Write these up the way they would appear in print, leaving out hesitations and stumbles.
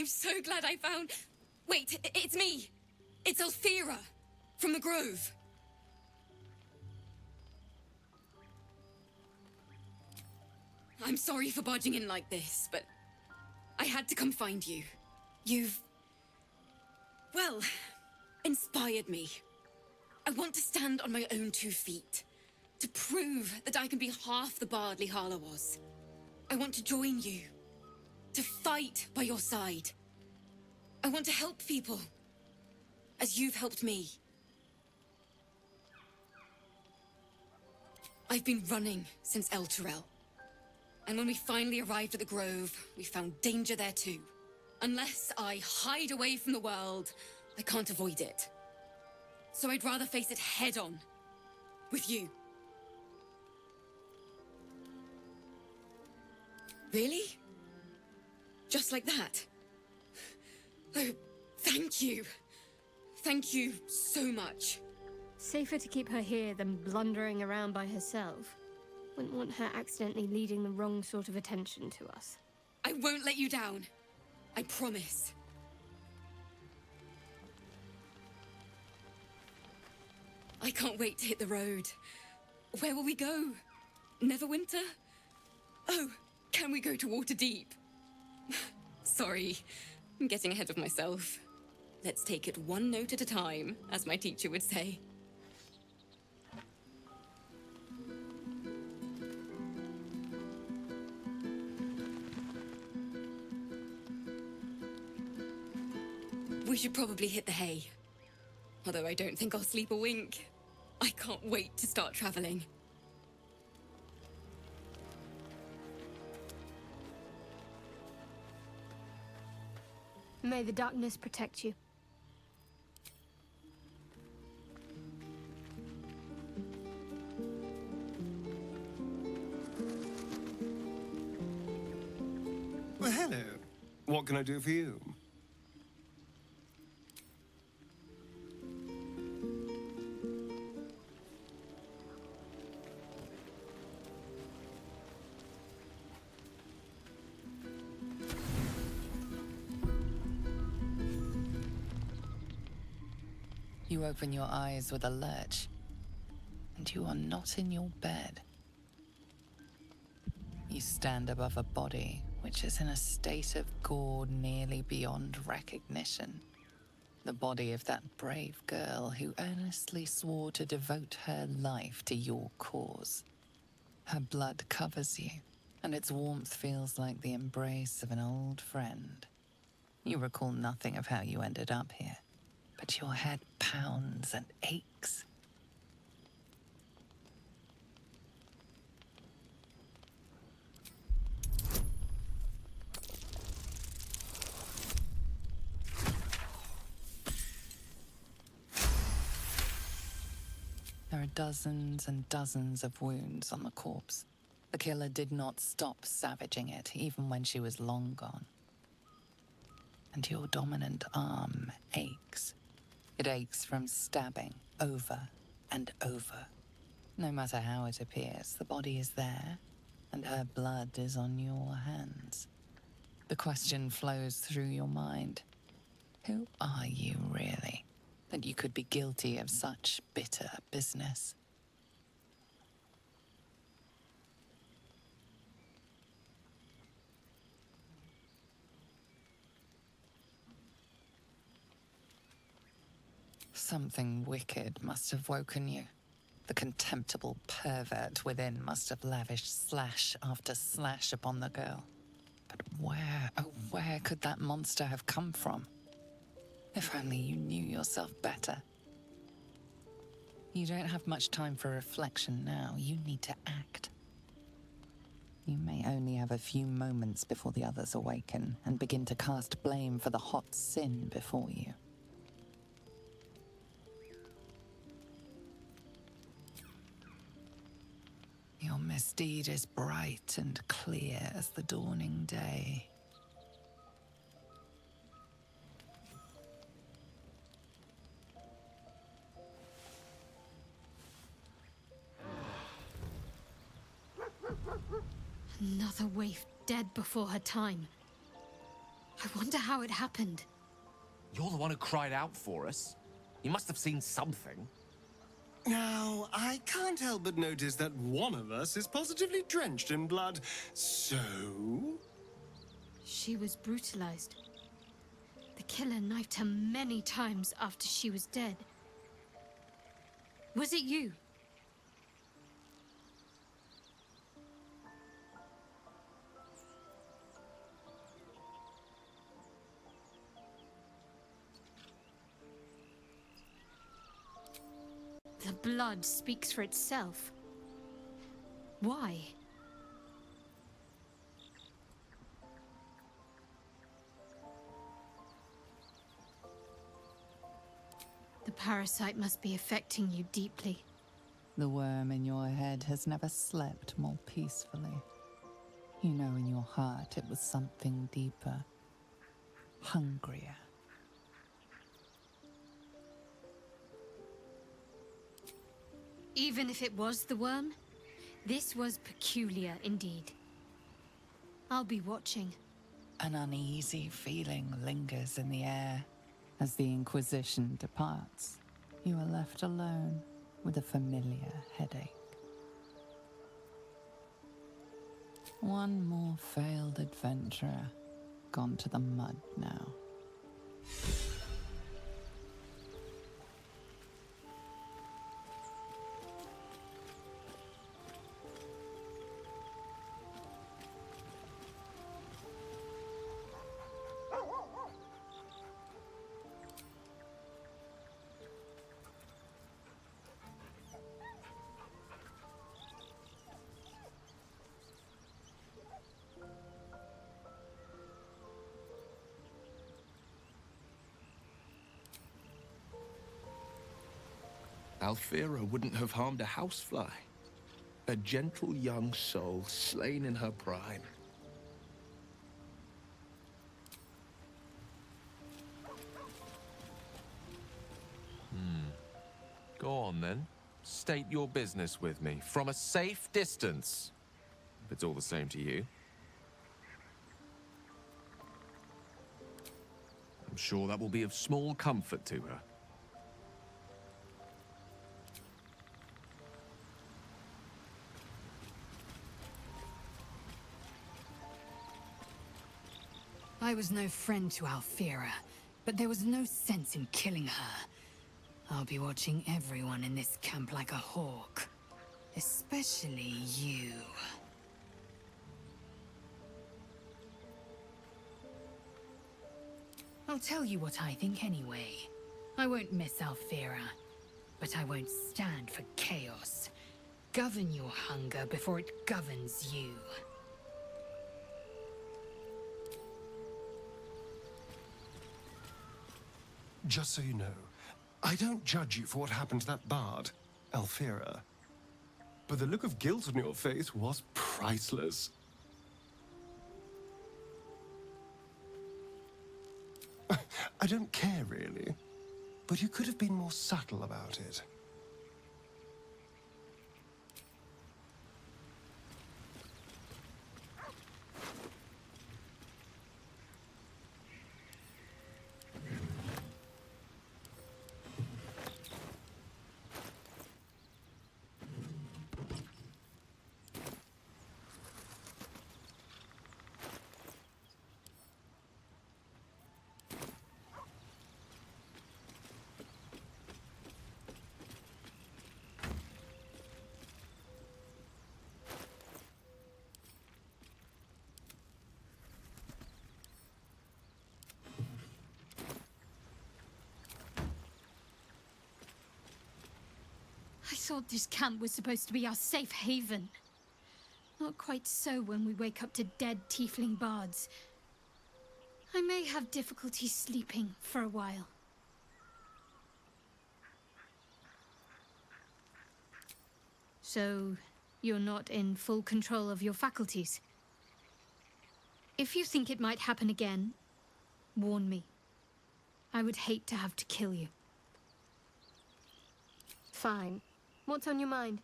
so glad I found... Wait, it's me! It's Althera, from the Grove. I'm sorry for barging in like this, but I had to come find you. You've... well, inspired me. I want to stand on my own 2 feet, to prove that I can be half the bard Lihala was. I want to join you, to fight by your side. I want to help people, as you've helped me. I've been running since El Turel. And when we finally arrived at the Grove, we found danger there too. Unless I hide away from the world, I can't avoid it. So I'd rather face it head on, with you. Really? Just like that? Oh, thank you. Thank you so much. Safer to keep her here than blundering around by herself. Wouldn't want her accidentally leading the wrong sort of attention to us. I won't let you down. I promise. I can't wait to hit the road. Where will we go? Neverwinter? Oh, can we go to Waterdeep? Sorry, I'm getting ahead of myself. Let's take it one note at a time, as my teacher would say. We should probably hit the hay. Although I don't think I'll sleep a wink. I can't wait to start traveling. May the darkness protect you. Well, hello. What can I do for you? You open your eyes with a lurch, and you are not in your bed. You stand above a body which is in a state of gore nearly beyond recognition. The body of that brave girl who earnestly swore to devote her life to your cause. Her blood covers you, and its warmth feels like the embrace of an old friend. You recall nothing of how you ended up here, but your head pounds and aches. There are dozens and dozens of wounds on the corpse. The killer did not stop savaging it, even when she was long gone. And your dominant arm aches. It aches from stabbing over and over. No matter how it appears, the body is there, and her blood is on your hands. The question flows through your mind. Who are you really, that you could be guilty of such bitter business? Something wicked must have woken you. The contemptible pervert within must have lavished slash after slash upon the girl. But where, oh where could that monster have come from? If only you knew yourself better. You don't have much time for reflection now. You need to act. You may only have a few moments before the others awaken and begin to cast blame for the hot sin before you. Your misdeed is bright and clear as the dawning day. Another waif dead before her time. I wonder how it happened. You're the one who cried out for us. You must have seen something. Now, I can't help but notice that one of us is positively drenched in blood. So? She was brutalized. The killer knifed her many times after she was dead. Was it you? The blood speaks for itself. Why? The parasite must be affecting you deeply. The worm in your head has never slept more peacefully. You know in your heart it was something deeper, hungrier. Even if it was the worm, this was peculiar indeed. I'll be watching. An uneasy feeling lingers in the air. As the Inquisition departs, you are left alone with a familiar headache. One more failed adventurer, gone to the mud now. Alfira wouldn't have harmed a housefly. A gentle young soul slain in her prime. Go on then. State your business with me, from a safe distance. If it's all the same to you. I'm sure that will be of small comfort to her. I was no friend to Alfira, but there was no sense in killing her. I'll be watching everyone in this camp like a hawk. Especially you. I'll tell you what I think anyway. I won't miss Alfira, but I won't stand for chaos. Govern your hunger before it governs you. Just so you know, I don't judge you for what happened to that bard, Alfira. But the look of guilt on your face was priceless. I don't care, really. But you could have been more subtle about it. I thought this camp was supposed to be our safe haven. Not quite so when we wake up to dead tiefling bards. I may have difficulty sleeping for a while. So, you're not in full control of your faculties? If you think it might happen again, warn me. I would hate to have to kill you. Fine. What's on your mind?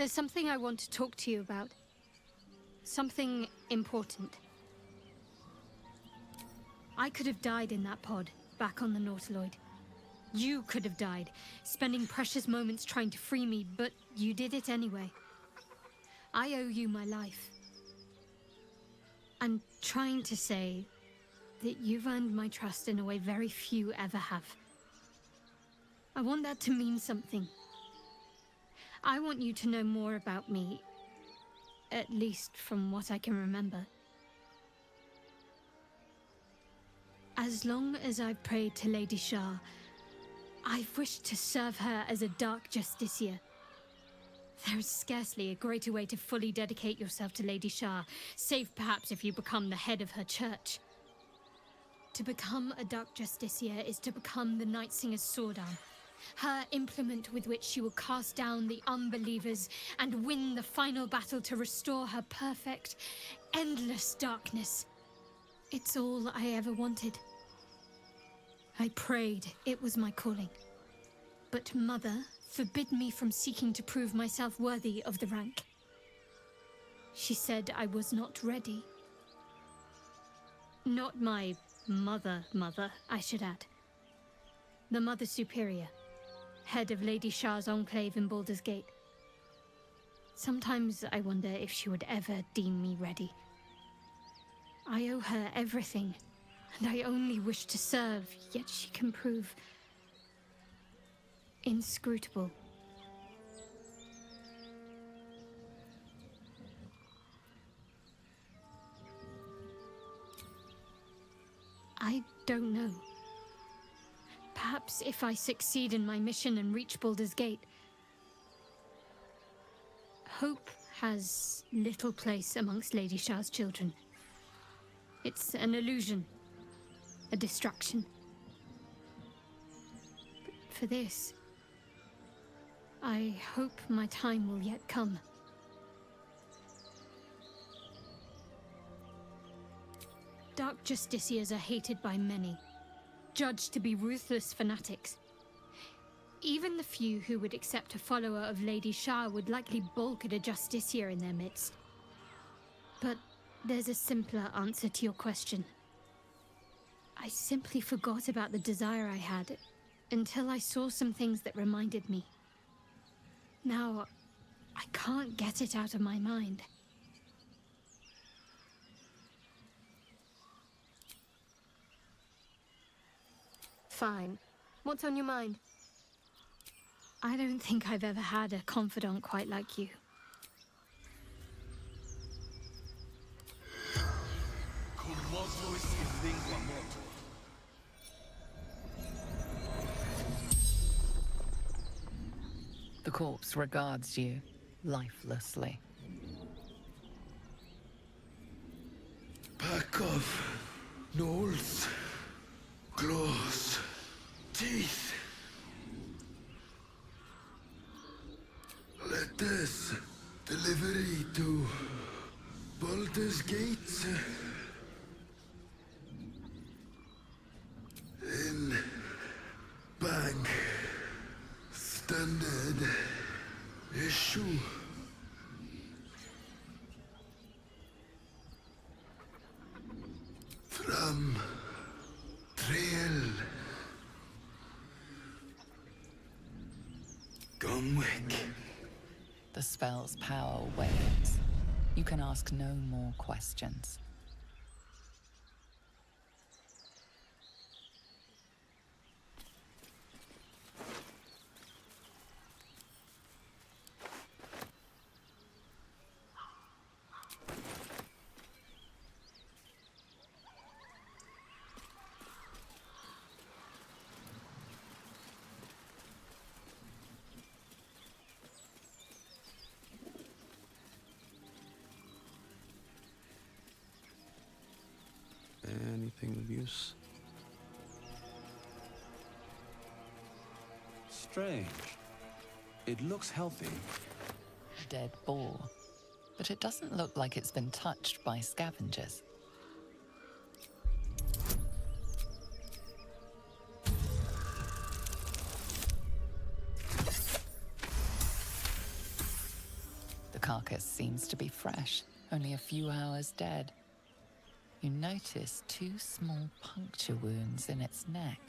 There's something I want to talk to you about. Something important. I could have died in that pod, back on the Nautiloid. You could have died, spending precious moments trying to free me, but you did it anyway. I owe you my life. I'm trying to say that you've earned my trust in a way very few ever have. I want that to mean something. I want you to know more about me, at least from what I can remember. As long as I've prayed to Lady Shah, I've wished to serve her as a dark justiciar. There is scarcely a greater way to fully dedicate yourself to Lady Shah, save perhaps if you become the head of her church. To become a dark justiciar is to become the Night Singer's sword arm, her implement with which she will cast down the unbelievers and win the final battle to restore her perfect, endless darkness. It's all I ever wanted. I prayed it was my calling. But Mother forbid me from seeking to prove myself worthy of the rank. She said I was not ready. Not my mother, I should add. The Mother Superior, head of Lady Shah's enclave in Baldur's Gate. Sometimes I wonder if she would ever deem me ready. I owe her everything, and I only wish to serve, yet she can prove inscrutable. I don't know. Perhaps if I succeed in my mission and reach Baldur's Gate. Hope has little place amongst Lady Shah's children. It's an illusion, a distraction. But for this, I hope my time will yet come. Dark justiciars are hated by many, judged to be ruthless fanatics. Even the few who would accept a follower of Lady Shah would likely balk at a justiciar in their midst. But there's a simpler answer to your question. I simply forgot about the desire I had until I saw some things that reminded me. Now, I can't get it out of my mind. Fine. What's on your mind? I don't think I've ever had a confidant quite like you. The corpse regards you lifelessly. Pack of gnolls, claws, teeth. Let us delivery to Baldur's Gate. In bank standard issue. From trail. Gomwick. The spell's power wanes. You can ask no more questions. Anything of use? Strange. It looks healthy. Dead boar. But it doesn't look like it's been touched by scavengers. happens to be fresh, only a few hours dead. You notice 2 small puncture wounds in its neck.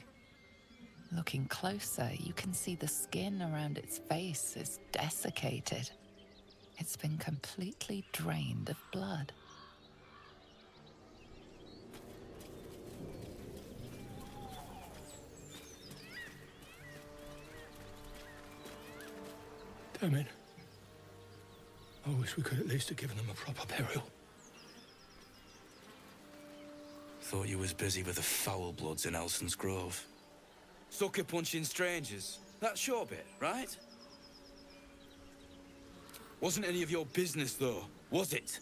Looking closer, you can see the skin around its face is desiccated. It's been completely drained of blood. Damn it. I wish we could at least have given them a proper burial. Thought you was busy with the foul bloods in Elson's Grove. Sucker punching strangers. That's your bit, right? Wasn't any of your business, though, was it?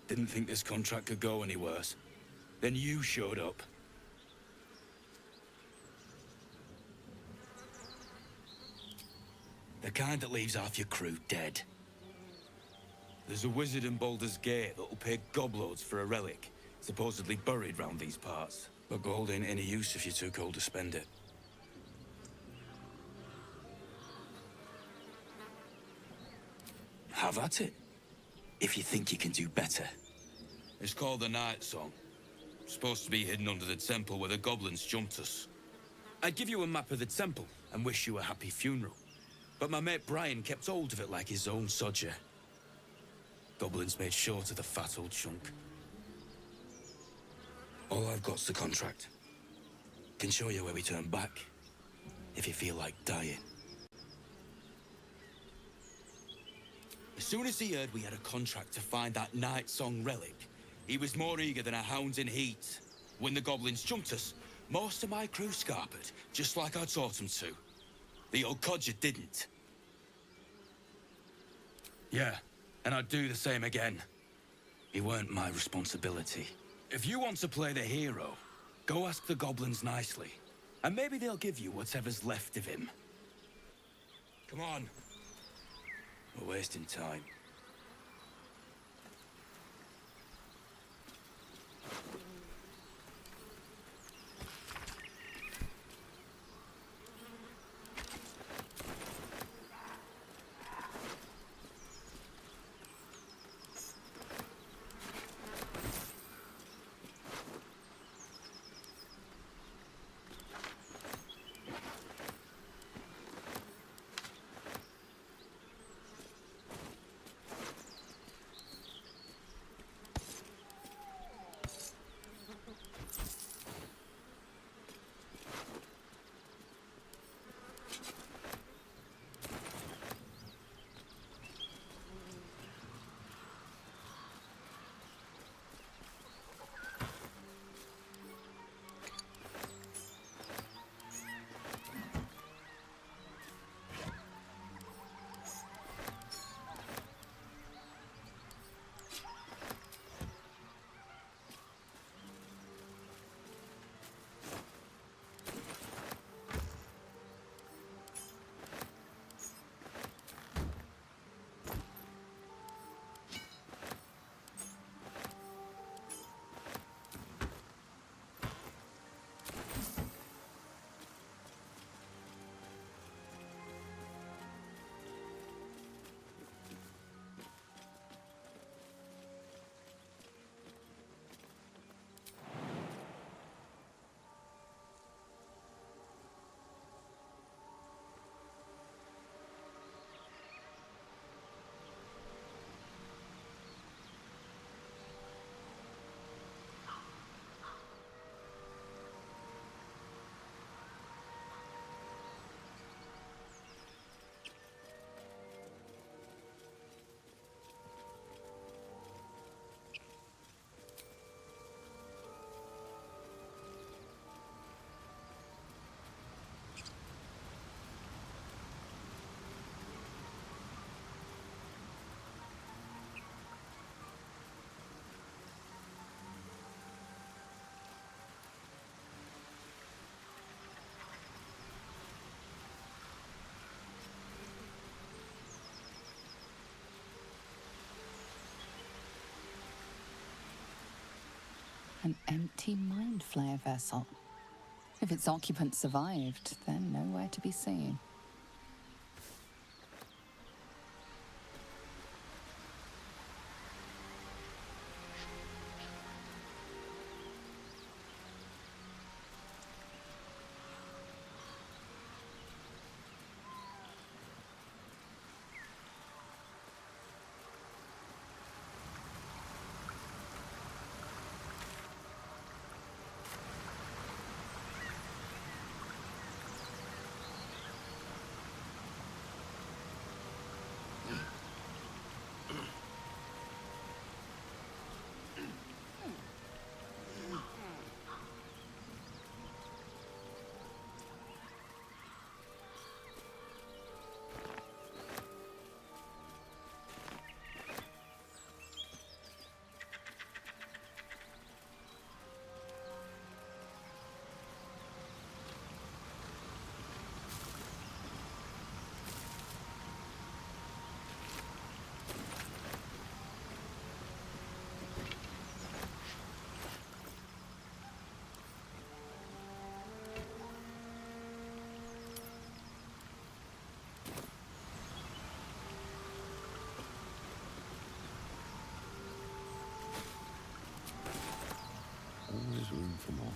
Didn't think this contract could go any worse. Then you showed up. The kind that leaves half your crew dead. There's a wizard in Baldur's Gate that'll pay gobloads for a relic, supposedly buried round these parts. But gold ain't any use if you're too cold to spend it. Have at it, if you think you can do better. It's called the Night Song. Supposed to be hidden under the temple where the goblins jumped us. I'd give you a map of the temple and wish you a happy funeral. But my mate Brian kept hold of it like his own sodger. Goblins made short of the fat old chunk. All I've got's the contract. Can show you where we turn back, if you feel like dying. As soon as he heard we had a contract to find that Night Song relic, he was more eager than a hound in heat. When the goblins jumped us, most of my crew scarpered, just like I taught them to. The old codger didn't. Yeah, and I'd do the same again. He weren't my responsibility. If you want to play the hero, go ask the goblins nicely. And maybe they'll give you whatever's left of him. Come on. We're wasting time. An empty mind flayer vessel. If its occupant survived, they're nowhere to be seen. There's room for more.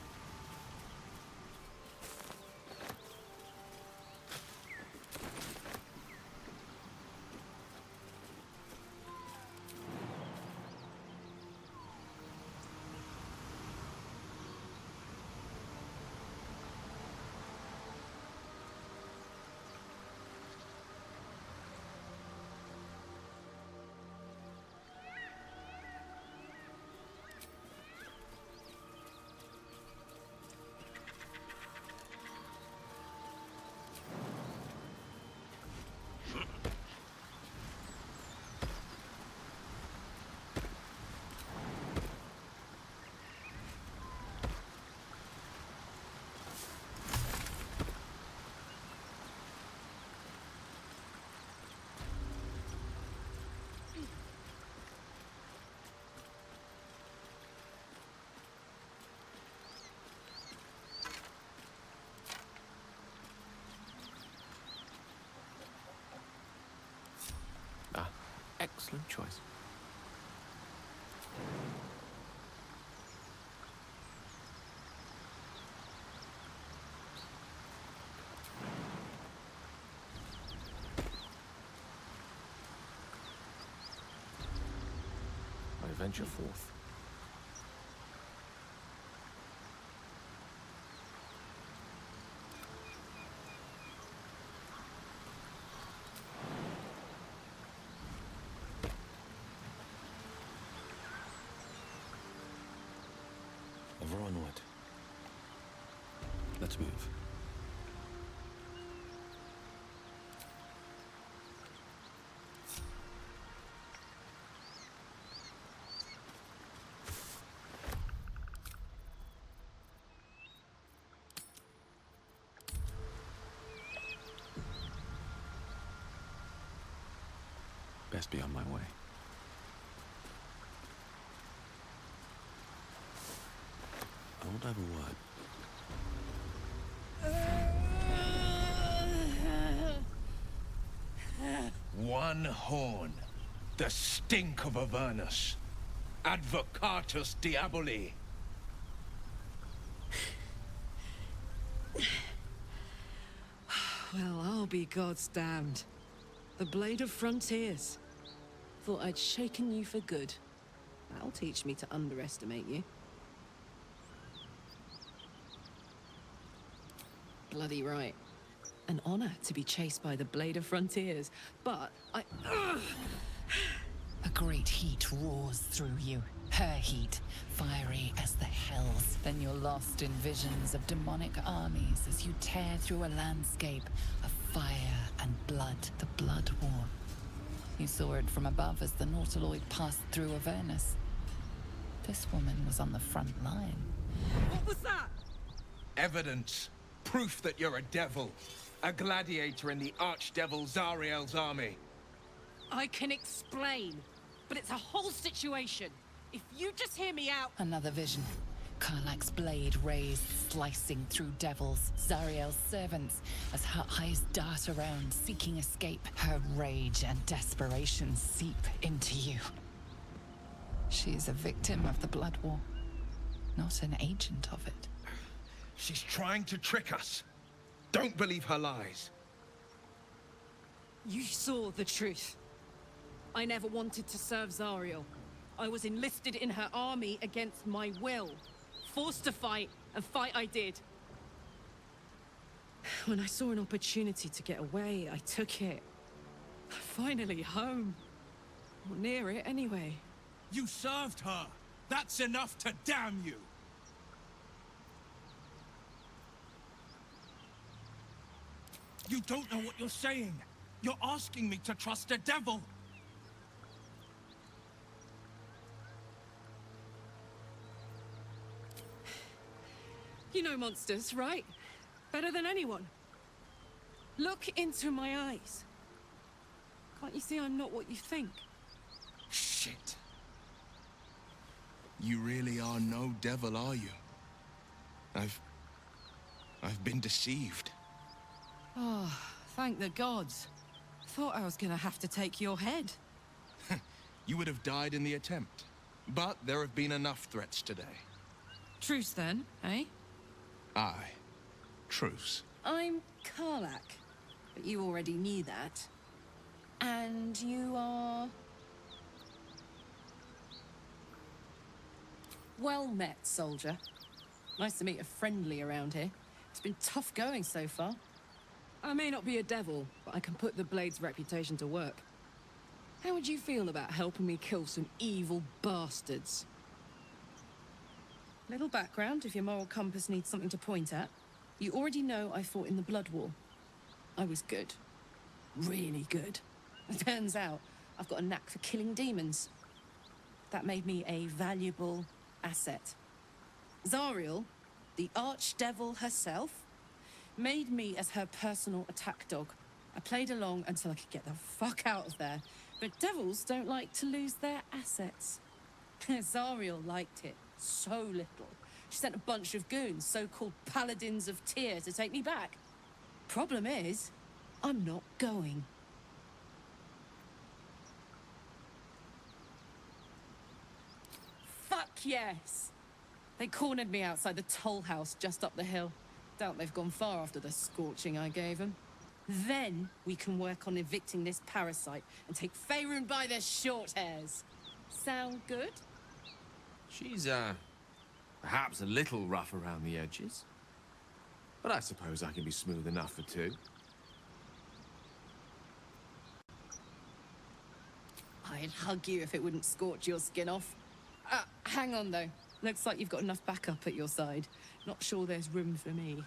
Excellent choice. I venture forth. Ever onward. Let's move. Best be on my way. I won't have a word. One horn. The stink of Avernus. Advocatus diaboli. Well, I'll be God's damned. The Blade of Frontiers. Thought I'd shaken you for good. That'll teach me to underestimate you. Bloody right. An honor to be chased by the Blade of Frontiers, but I... A great heat roars through you. Her heat, fiery as the hells. Then you're lost in visions of demonic armies as you tear through a landscape of fire and blood, the Blood War. You saw it from above as the Nautiloid passed through Avernus. This woman was on the front line. What was that? Evidence. Proof that you're a devil. A gladiator in the archdevil Zariel's army. I can explain, but it's a whole situation. If you just hear me out... Another vision. Karlach's blade raised, slicing through devils, Zariel's servants, as her eyes dart around, seeking escape. Her rage and desperation seep into you. She is a victim of the Blood War, not an agent of it. She's trying to trick us. Don't believe her lies. You saw the truth. I never wanted to serve Zariel. I was enlisted in her army against my will. Forced to fight, and fight I did. When I saw an opportunity to get away, I took it. Finally home. Or near it, anyway. You served her. That's enough to damn you. You don't know what you're saying. You're asking me to trust a devil. You know monsters, right? Better than anyone. Look into my eyes. Can't you see I'm not what you think? Shit. You really are no devil, are you? I've been deceived. Oh, thank the gods. Thought I was gonna have to take your head. You would have died in the attempt. But there have been enough threats today. Truce then, eh? Aye. Truce. I'm Karlach, but you already knew that. And you are... Well met, soldier. Nice to meet a friendly around here. It's been tough going so far. I may not be a devil, but I can put the Blade's reputation to work. How would you feel about helping me kill some evil bastards? Little background, if your moral compass needs something to point at. You already know I fought in the Blood War. I was good. Really good. It turns out I've got a knack for killing demons. That made me a valuable asset. Zariel, the archdevil herself, made me as her personal attack dog. I played along until I could get the fuck out of there. But devils don't like to lose their assets. Zariel liked it so little. She sent a bunch of goons, so-called paladins of Tyr, to take me back. Problem is, I'm not going. Fuck yes! They cornered me outside the toll house just up the hill. Doubt they've gone far after the scorching I gave them. Then we can work on evicting this parasite and take Faerun by their short hairs. Sound good? She's, perhaps a little rough around the edges. But I suppose I can be smooth enough for two. I'd hug you if it wouldn't scorch your skin off. Hang on though. Looks like you've got enough backup at your side. Not sure there's room for me.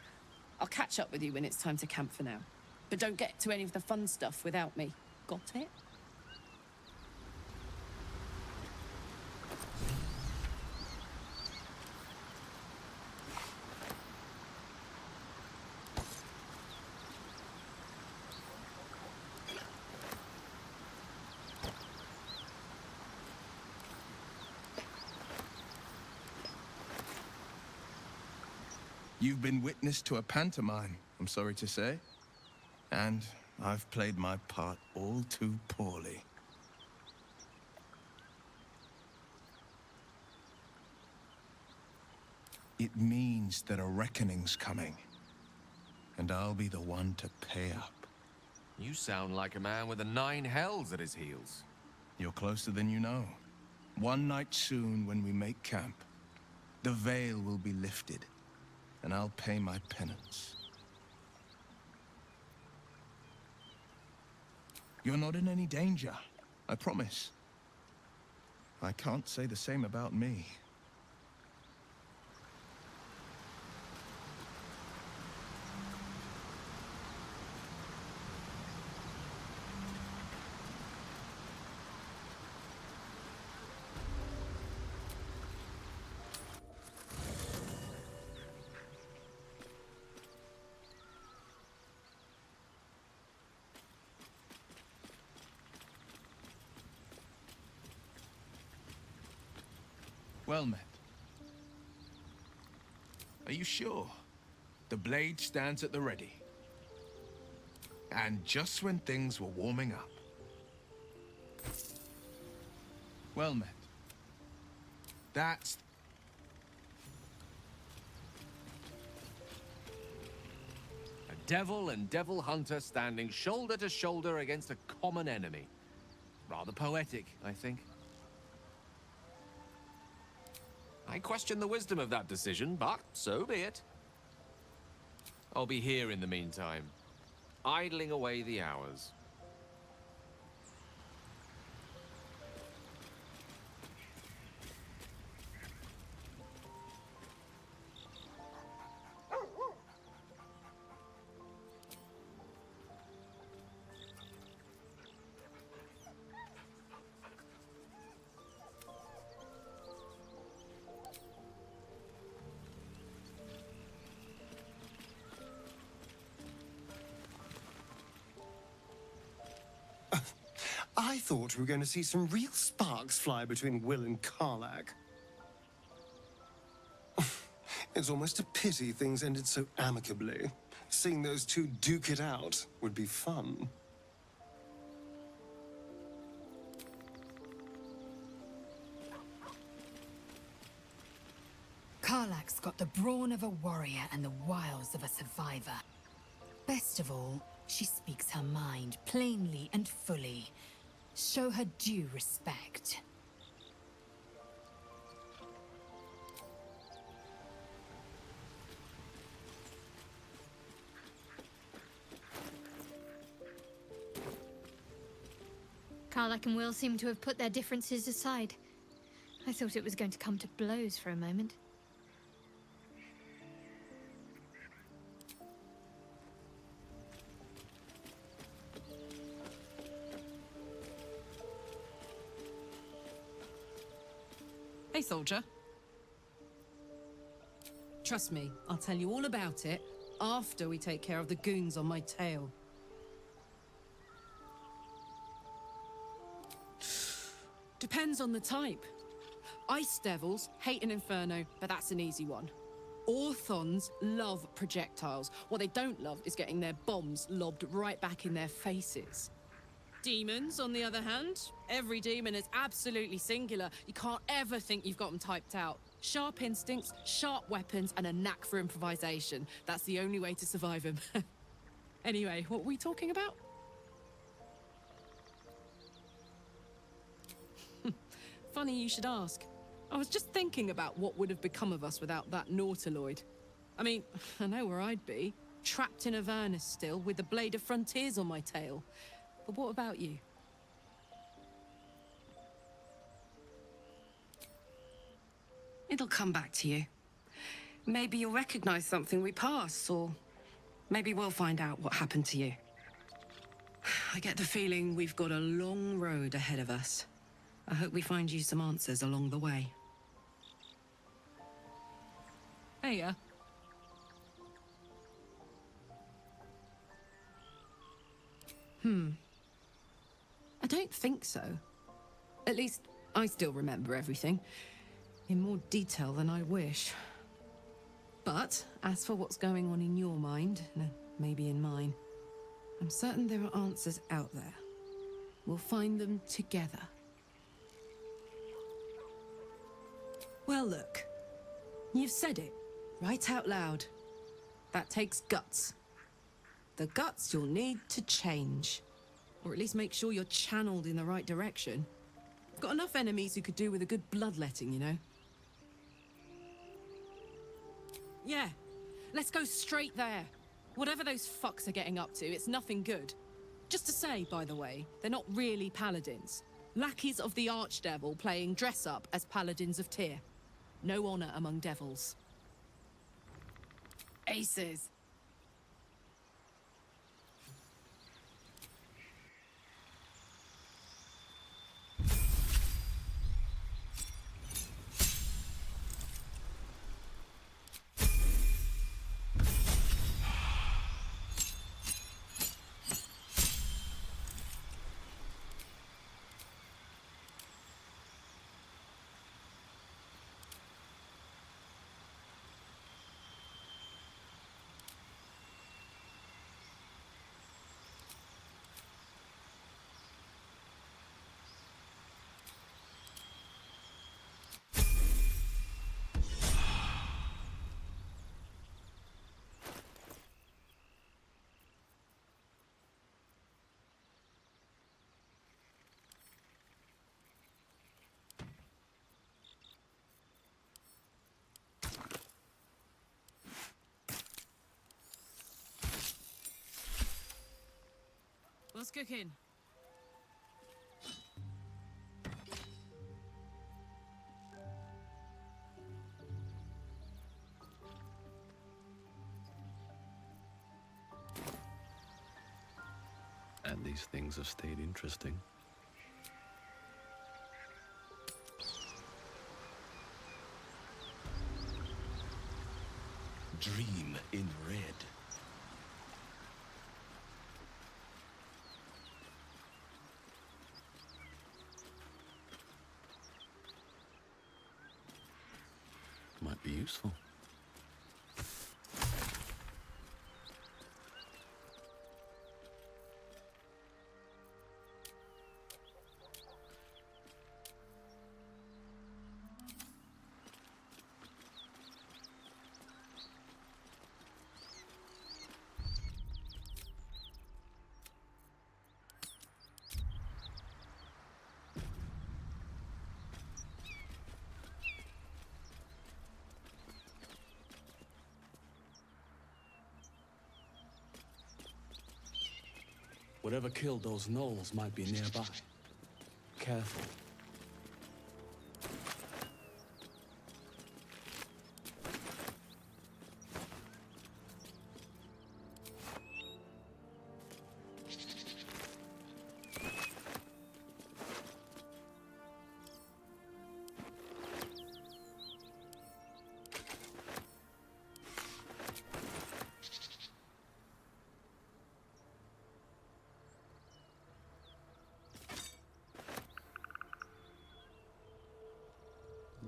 I'll catch up with you when it's time to camp for now. But don't get to any of the fun stuff without me. Got it? You've been witness to a pantomime, I'm sorry to say. And I've played my part all too poorly. It means that a reckoning's coming. And I'll be the one to pay up. You sound like a man with the 9 hells at his heels. You're closer than you know. One night soon, when we make camp, the veil will be lifted, and I'll pay my penance. You're not in any danger, I promise. I can't say the same about me. Well met. Are you sure? The blade stands at the ready. And just when things were warming up. Well met. That's... A devil and devil hunter standing shoulder to shoulder against a common enemy. Rather poetic, I think. I question the wisdom of that decision, but so be it. I'll be here in the meantime, idling away the hours. I thought we were going to see some real sparks fly between Will and Karlach. It's almost a pity things ended so amicably. Seeing those two duke it out would be fun. Karlach. Karlach's got the brawn of a warrior and the wiles of a survivor. Best of all, she speaks her mind plainly and fully. Show her due respect. Karlach and Will seem to have put their differences aside. I thought it was going to come to blows for a moment. Hey, soldier. Trust me, I'll tell you all about it after we take care of the goons on my tail. Depends on the type. Ice devils hate an inferno, but that's an easy one. Orthons love projectiles. What they don't love is getting their bombs lobbed right back in their faces. Demons, on the other hand, every demon is absolutely singular. You can't ever think you've got them typed out. Sharp instincts, sharp weapons, and a knack for improvisation. That's the only way to survive them. Anyway, what were we talking about? Funny you should ask. I was just thinking about what would have become of us without that nautiloid. I mean, I know where I'd be. Trapped in Avernus still, with the Blade of Frontiers on my tail. But what about you? It'll come back to you. Maybe you'll recognize something we pass, or maybe we'll find out what happened to you. I get the feeling we've got a long road ahead of us. I hope we find you some answers along the way. Hey, I don't think so. At least, I still remember everything. In more detail than I wish. But, as for what's going on in your mind, maybe in mine, I'm certain there are answers out there. We'll find them together. Well, look. You've said it, right out loud. That takes guts. The guts you'll need to change. Or at least make sure you're channeled in the right direction. I've got enough enemies who could do with a good bloodletting, you know? Yeah, let's go straight there. Whatever those fucks are getting up to, it's nothing good. Just to say, by the way, they're not really paladins. Lackeys of the Archdevil playing dress-up as paladins of Tyr. No honor among devils. Aces. What's cooking? And these things have stayed interesting. Dream in red. Might be useful. Whatever killed those gnolls might be nearby. Careful.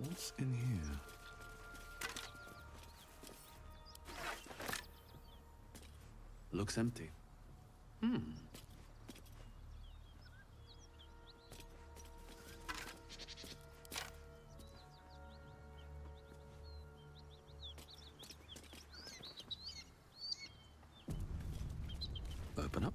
What's in here? Looks empty. Open up.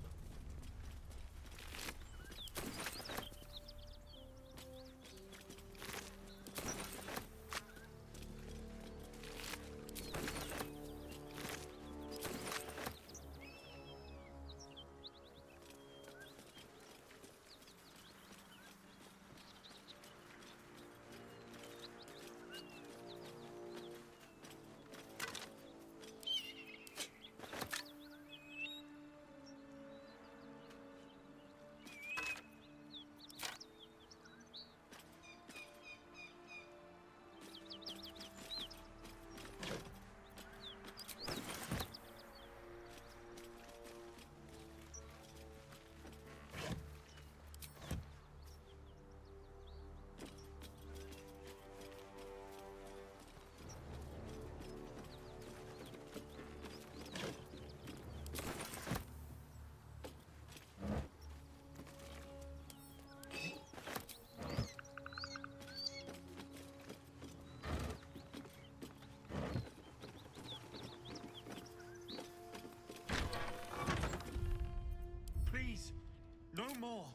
No more.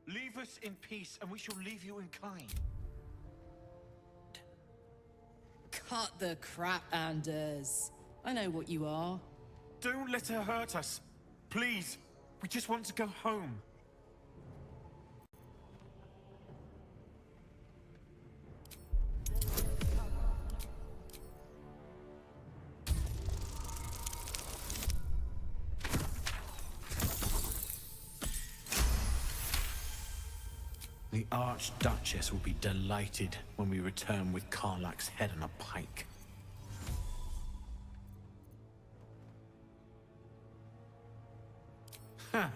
Leave us in peace, and we shall leave you in kind. Cut the crap, Anders. I know what you are. Don't let her hurt us. Please. We just want to go home. The Archduchess will be delighted when we return with Karlach's head on a pike. Huh.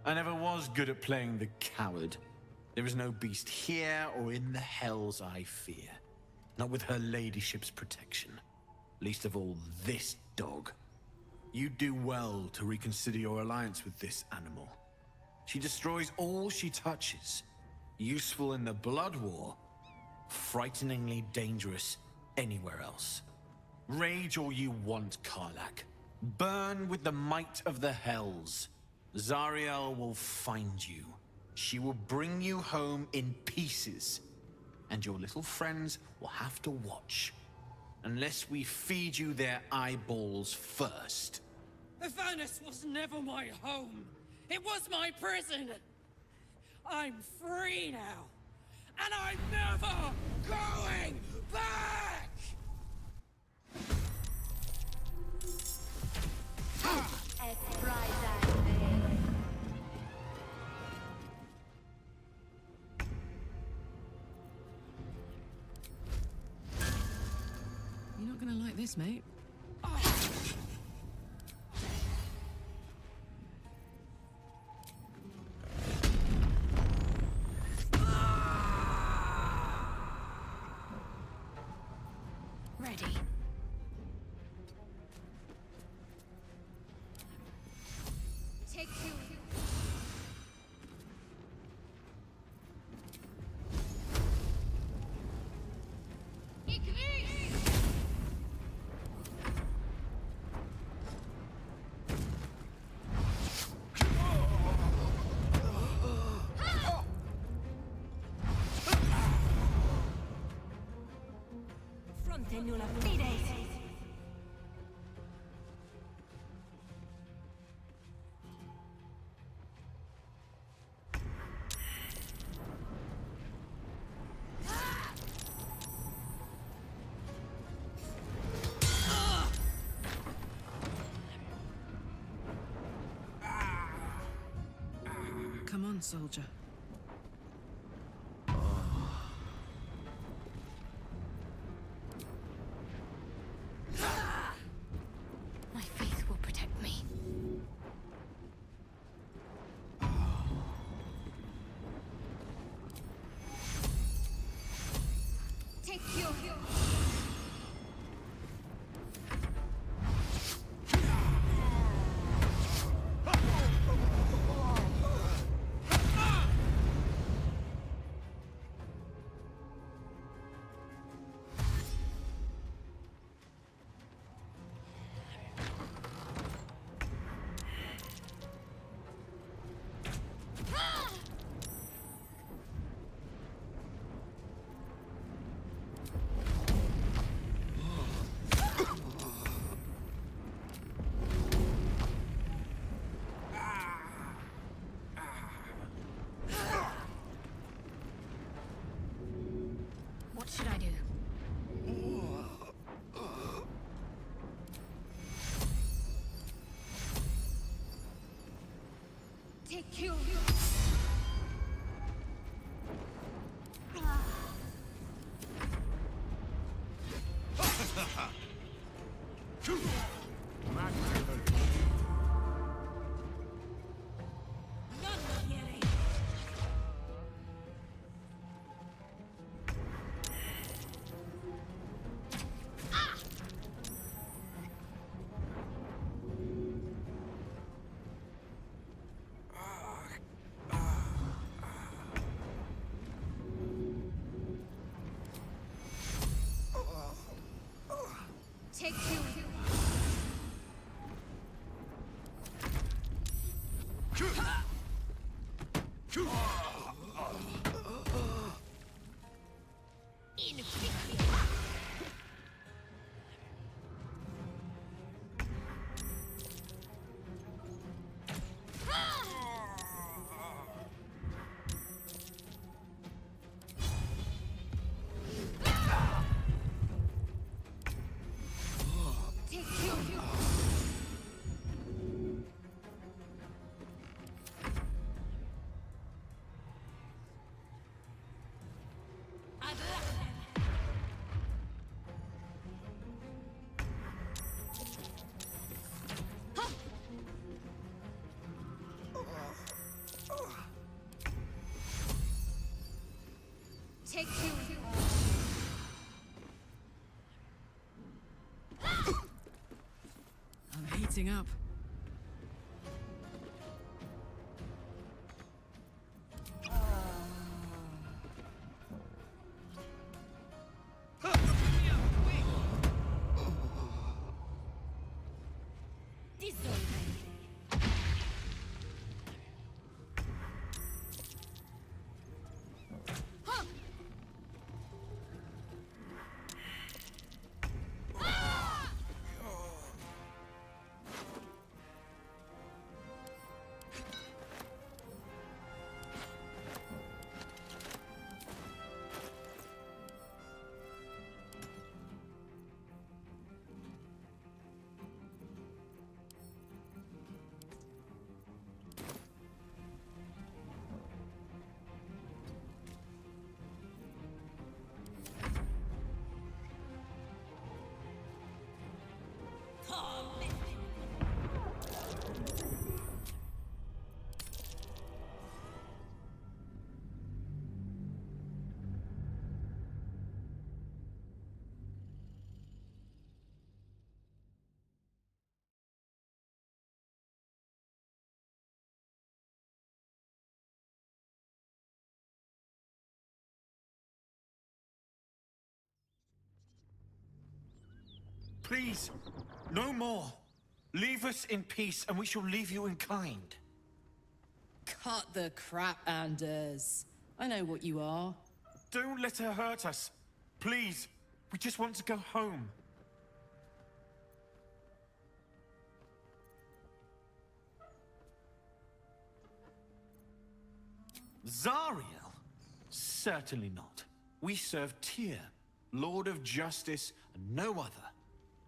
I never was good at playing the coward. There is no beast here or in the hells I fear. Not with her ladyship's protection. Least of all this dog. You do well to reconsider your alliance with this animal. She destroys all she touches. Useful in the blood war, frighteningly dangerous anywhere else. Rage all you want, Karlach. Burn with the might of the hells. Zariel will find you. She will bring you home in pieces. And your little friends will have to watch. Unless we feed you their eyeballs first. The furnace was never my home. It was my prison. I'm free now, and I'm never going back! You're not gonna like this, mate. Ready. Take you. Frontenula fides. on, soldier. My faith will protect me. Take your... What should I do? Take you. Take you. Take you. I'm heating up. Please, no more. Leave us in peace, and we shall leave you in kind. Cut the crap, Anders. I know what you are. Don't let her hurt us. Please, we just want to go home. Zariel? Certainly not. We serve Tyr, Lord of Justice, and no other.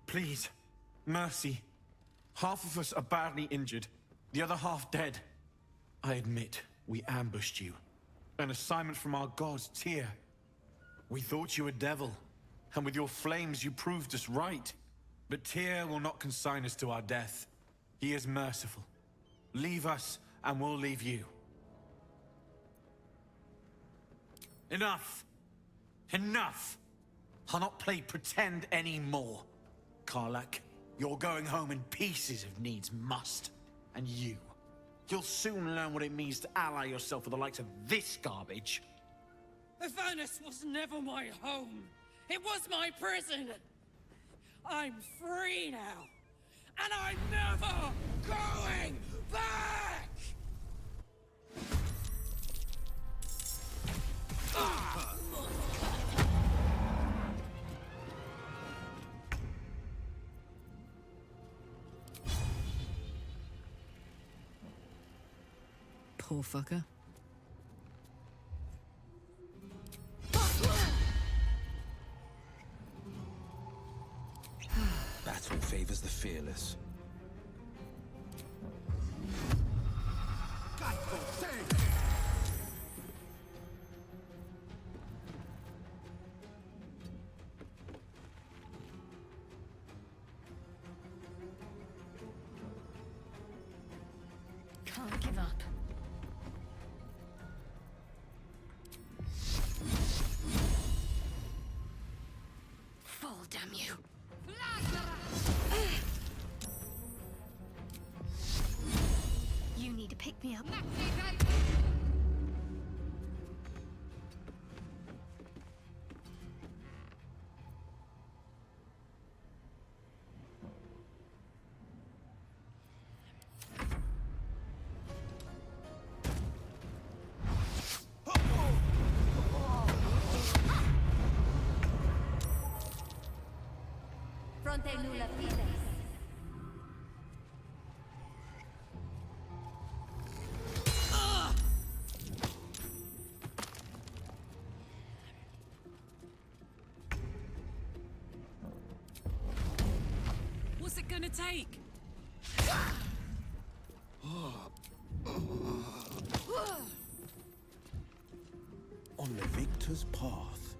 Please, mercy. Half of us are badly injured, the other half dead. I admit, We ambushed you. An assignment from our god, Tyr. We thought you a devil, and with your flames you proved us right. But Tyr will not consign us to our death. He is merciful. Leave us, and we'll leave you. Enough! Enough! I'll not play pretend anymore. Karlach, you're going home in pieces if needs must. And you'll soon learn what it means to ally yourself with the likes of this garbage. Vraethos was never my home. It was my prison. I'm free now. And I'm never going back! Poor fucker. Battle favors the fearless. Can't give up. Fall, damn you. You need to pick me up. Fronte nulla fides. What's it gonna take? On the victor's path.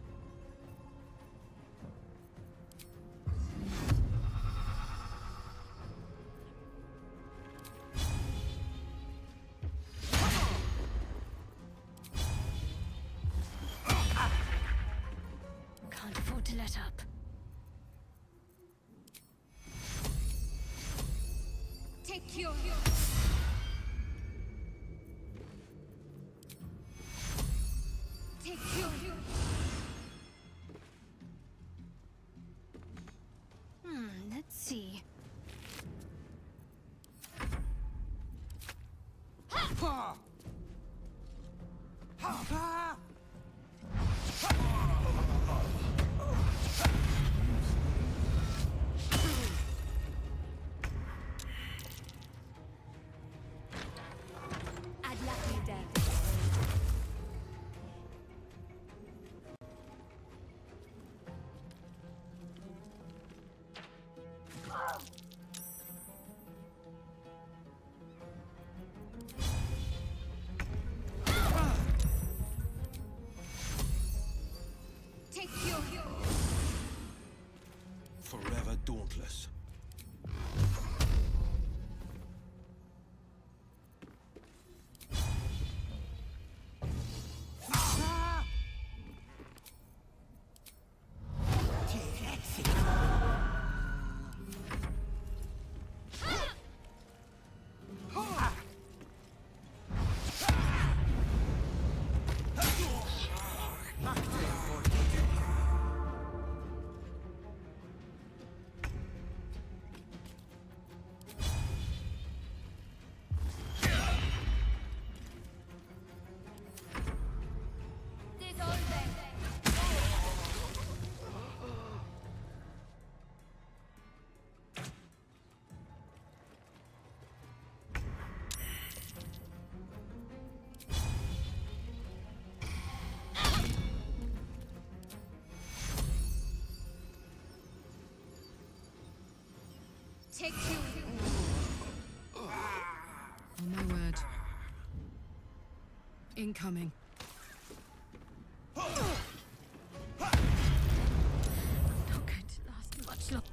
Can't afford to let up. Take your... Take your... Let's see. I'd like you dead. Take your... Forever dauntless. Take you... Oh my word. Incoming. Not going to last much longer.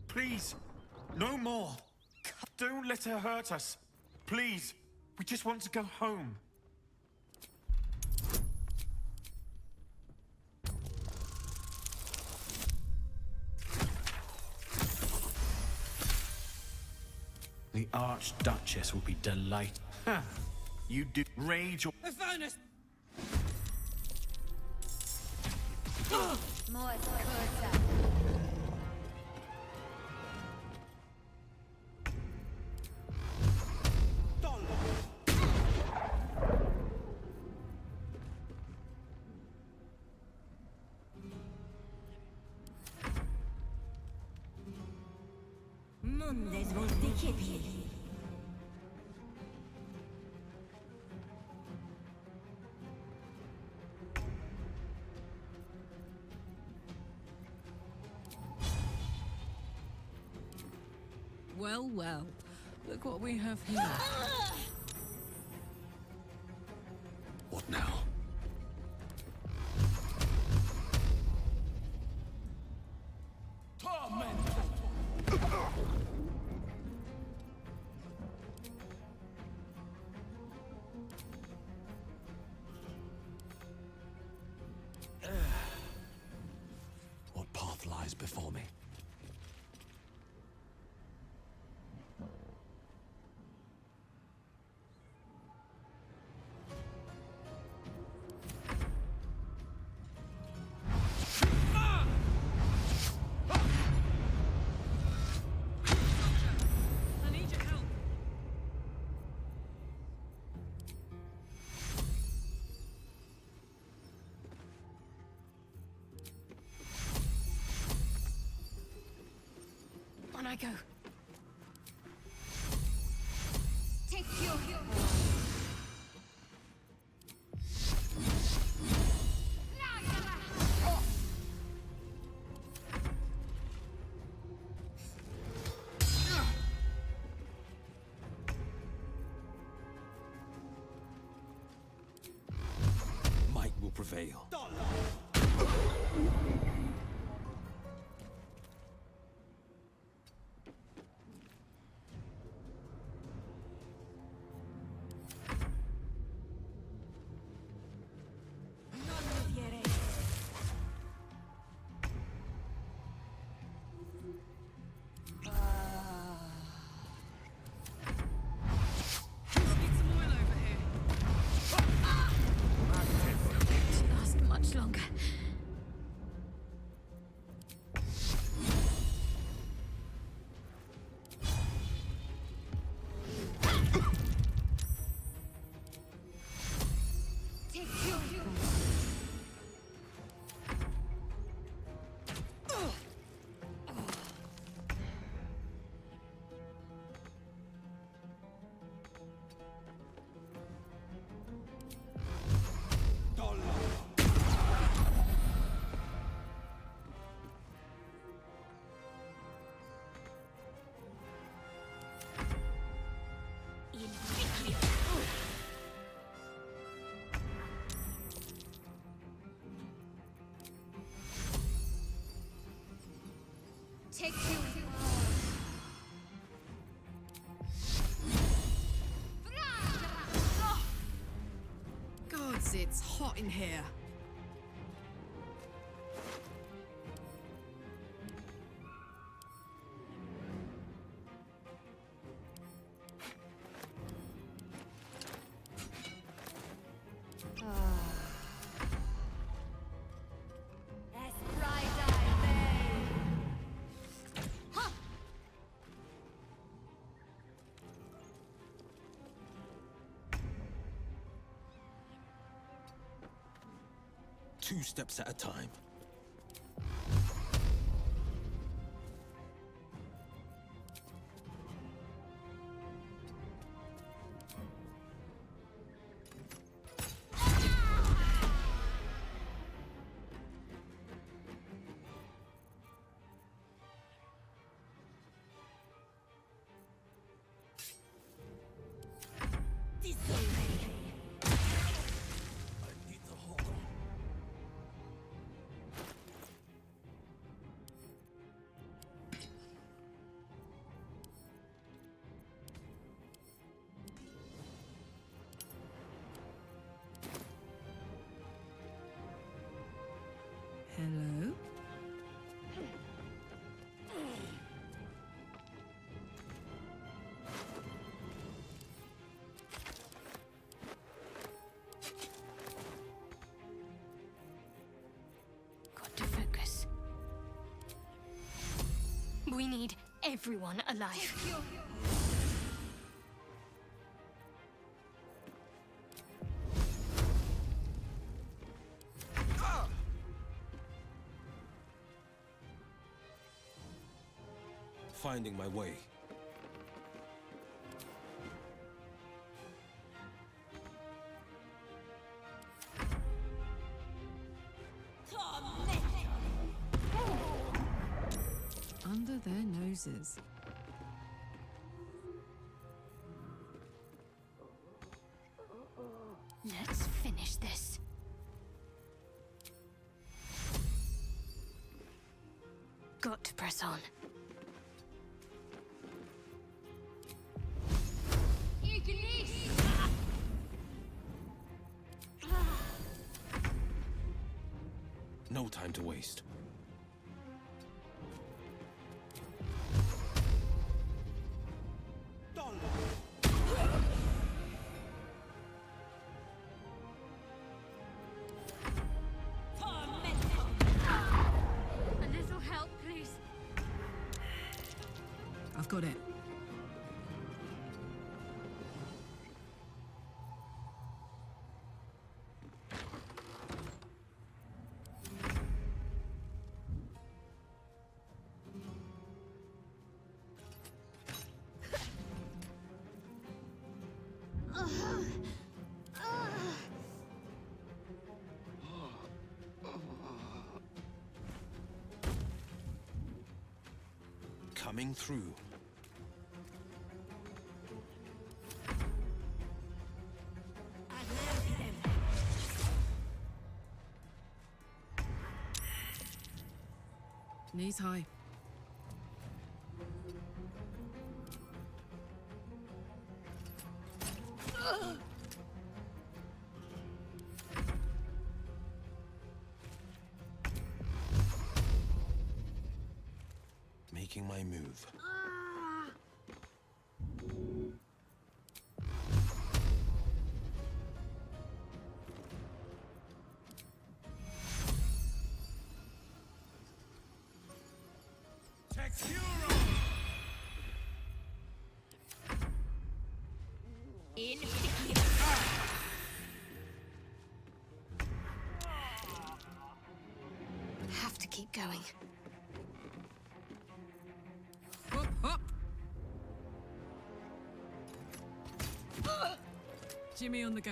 Please, no more. Don't let her hurt us. Please, we just want to go home. The Archduchess will be delighted. Huh. You do rage or... Vraethos! More Kurta. Mundes voltikipi. Well, well. Look what we have here. What now? What path lies before me? I need your help. On I go. Take your Might will prevail. To last much longer. take your take you. Gods, it's hot in here. Two steps at a time. Hello? Got to focus. We need everyone alive. Finding my way. Under their noses. Let's finish this. Got to press on. No time to waste. A little help, please. I've got it. Coming through. Knees high. Making my move. Have to keep going. Hop, hop. Jimmy on the go.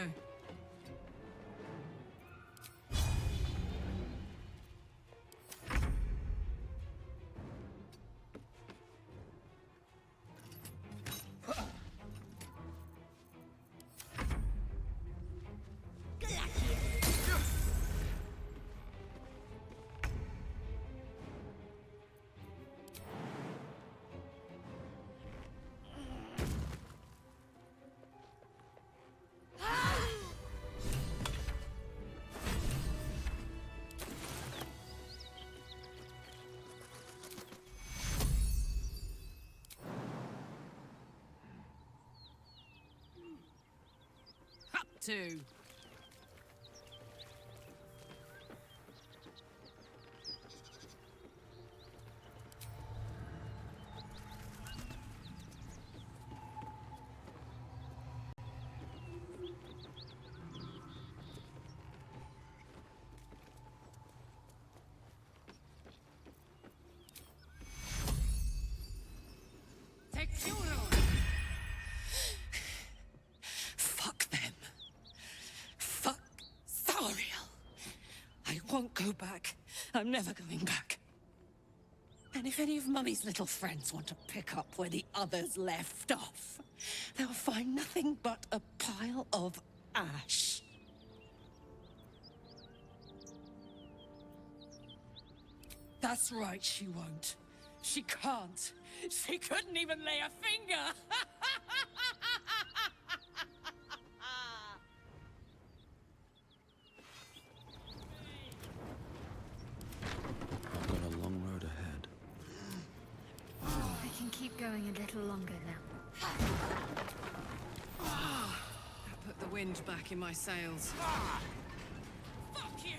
Two. Fuck them. Fuck Sariel. I won't go back. I'm never going back. And if any of Mummy's little friends want to pick up where the others left off, they'll find nothing but a pile That's right, she won't. She can't. She couldn't even lay a finger! I've got a long road ahead. I can keep going a little longer now. That put the wind back in my sails. Fuck you!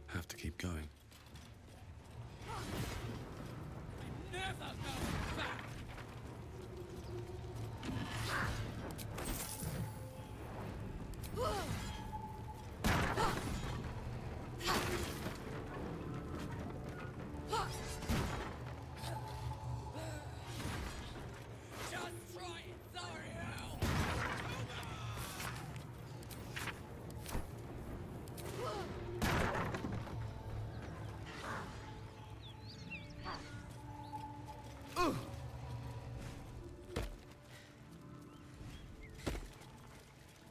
Have to keep going. Never going back! Just try it, Zariel!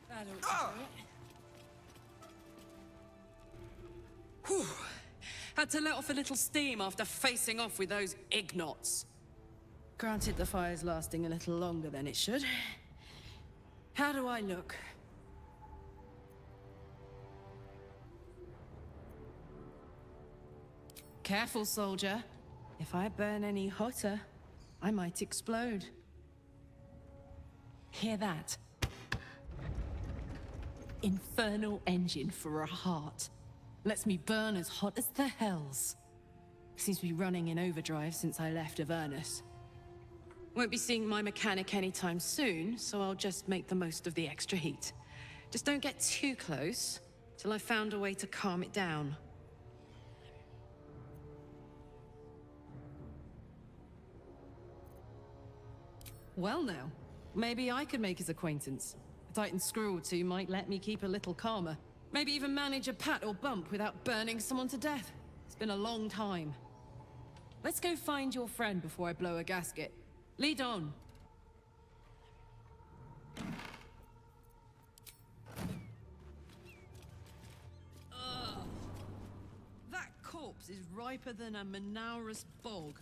That ought to do it. Whew. Had to let off a little steam after facing off with those ignots. Granted, the fire's lasting a little longer than it should. How do I look? Careful, soldier. If I burn any hotter, I might explode. Hear that? Infernal engine for a heart. Lets me burn as hot as the hells. Seems to be running in overdrive since I left Avernus. Won't be seeing my mechanic anytime soon, so I'll just make the most of the extra heat. Just don't get too close, till I've found a way to calm it down. Well now, maybe I could make his acquaintance. A Titan screw or two might let me keep a little calmer. Maybe even manage a pat or bump without burning someone to death. It's been a long time. Let's go find your friend before I blow a gasket. Lead on. Ugh. That corpse is riper than a Manaurus bog.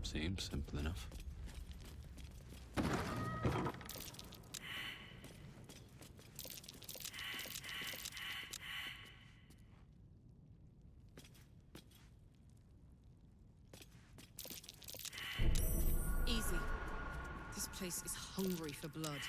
Seems simple enough. Easy. This place is hungry for blood.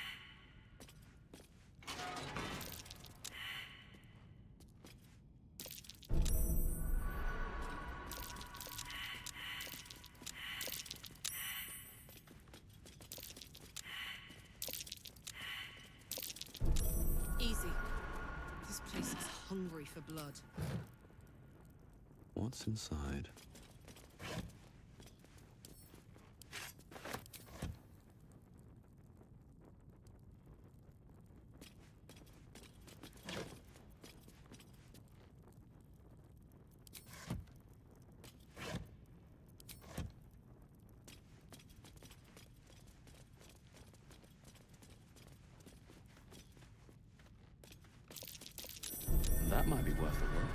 Easy. This place is hungry for blood. What's inside? That might be worth a look.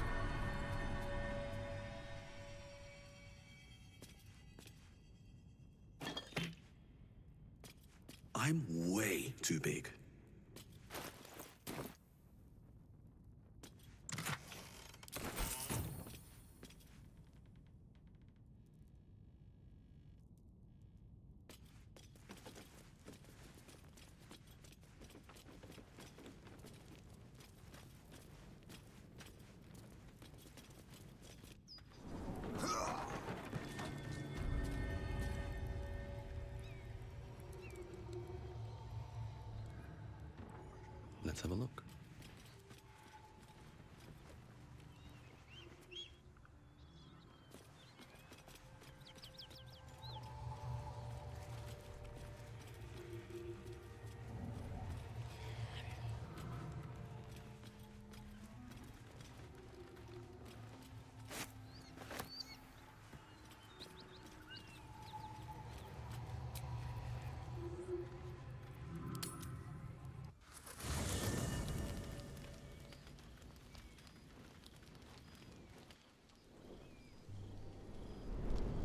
I'm way too big. Let's have a look.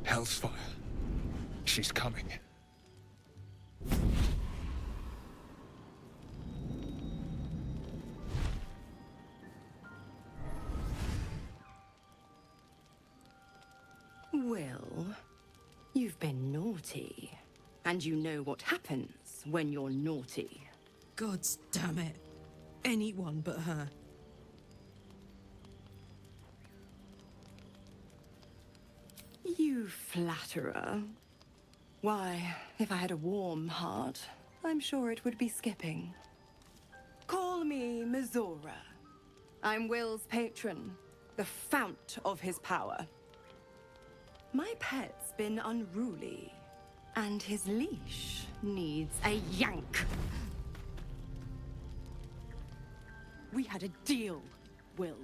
Hellsfire. She's coming. Well, you've been naughty. And you know what happens when you're naughty. Gods damn it. Anyone but her. You flatterer. Why, if I had a warm heart, I'm sure it would be skipping. Call me Mizora. I'm Will's patron, the fount of his power. My pet's been unruly, and his leash needs a yank. We had a deal, Will.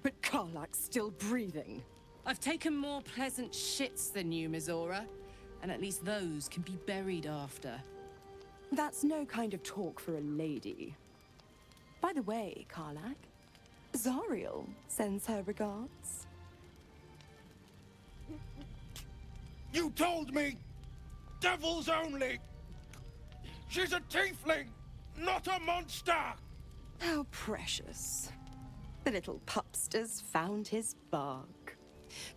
But Karlach's still breathing. I've taken more pleasant shits than you, Mizora. And at least those can be buried after. That's no kind of talk for a lady. By the way, Karlach, Zariel sends her regards. You told me! Devils only! She's a tiefling, not a monster! How precious. The little pupster's found his bark.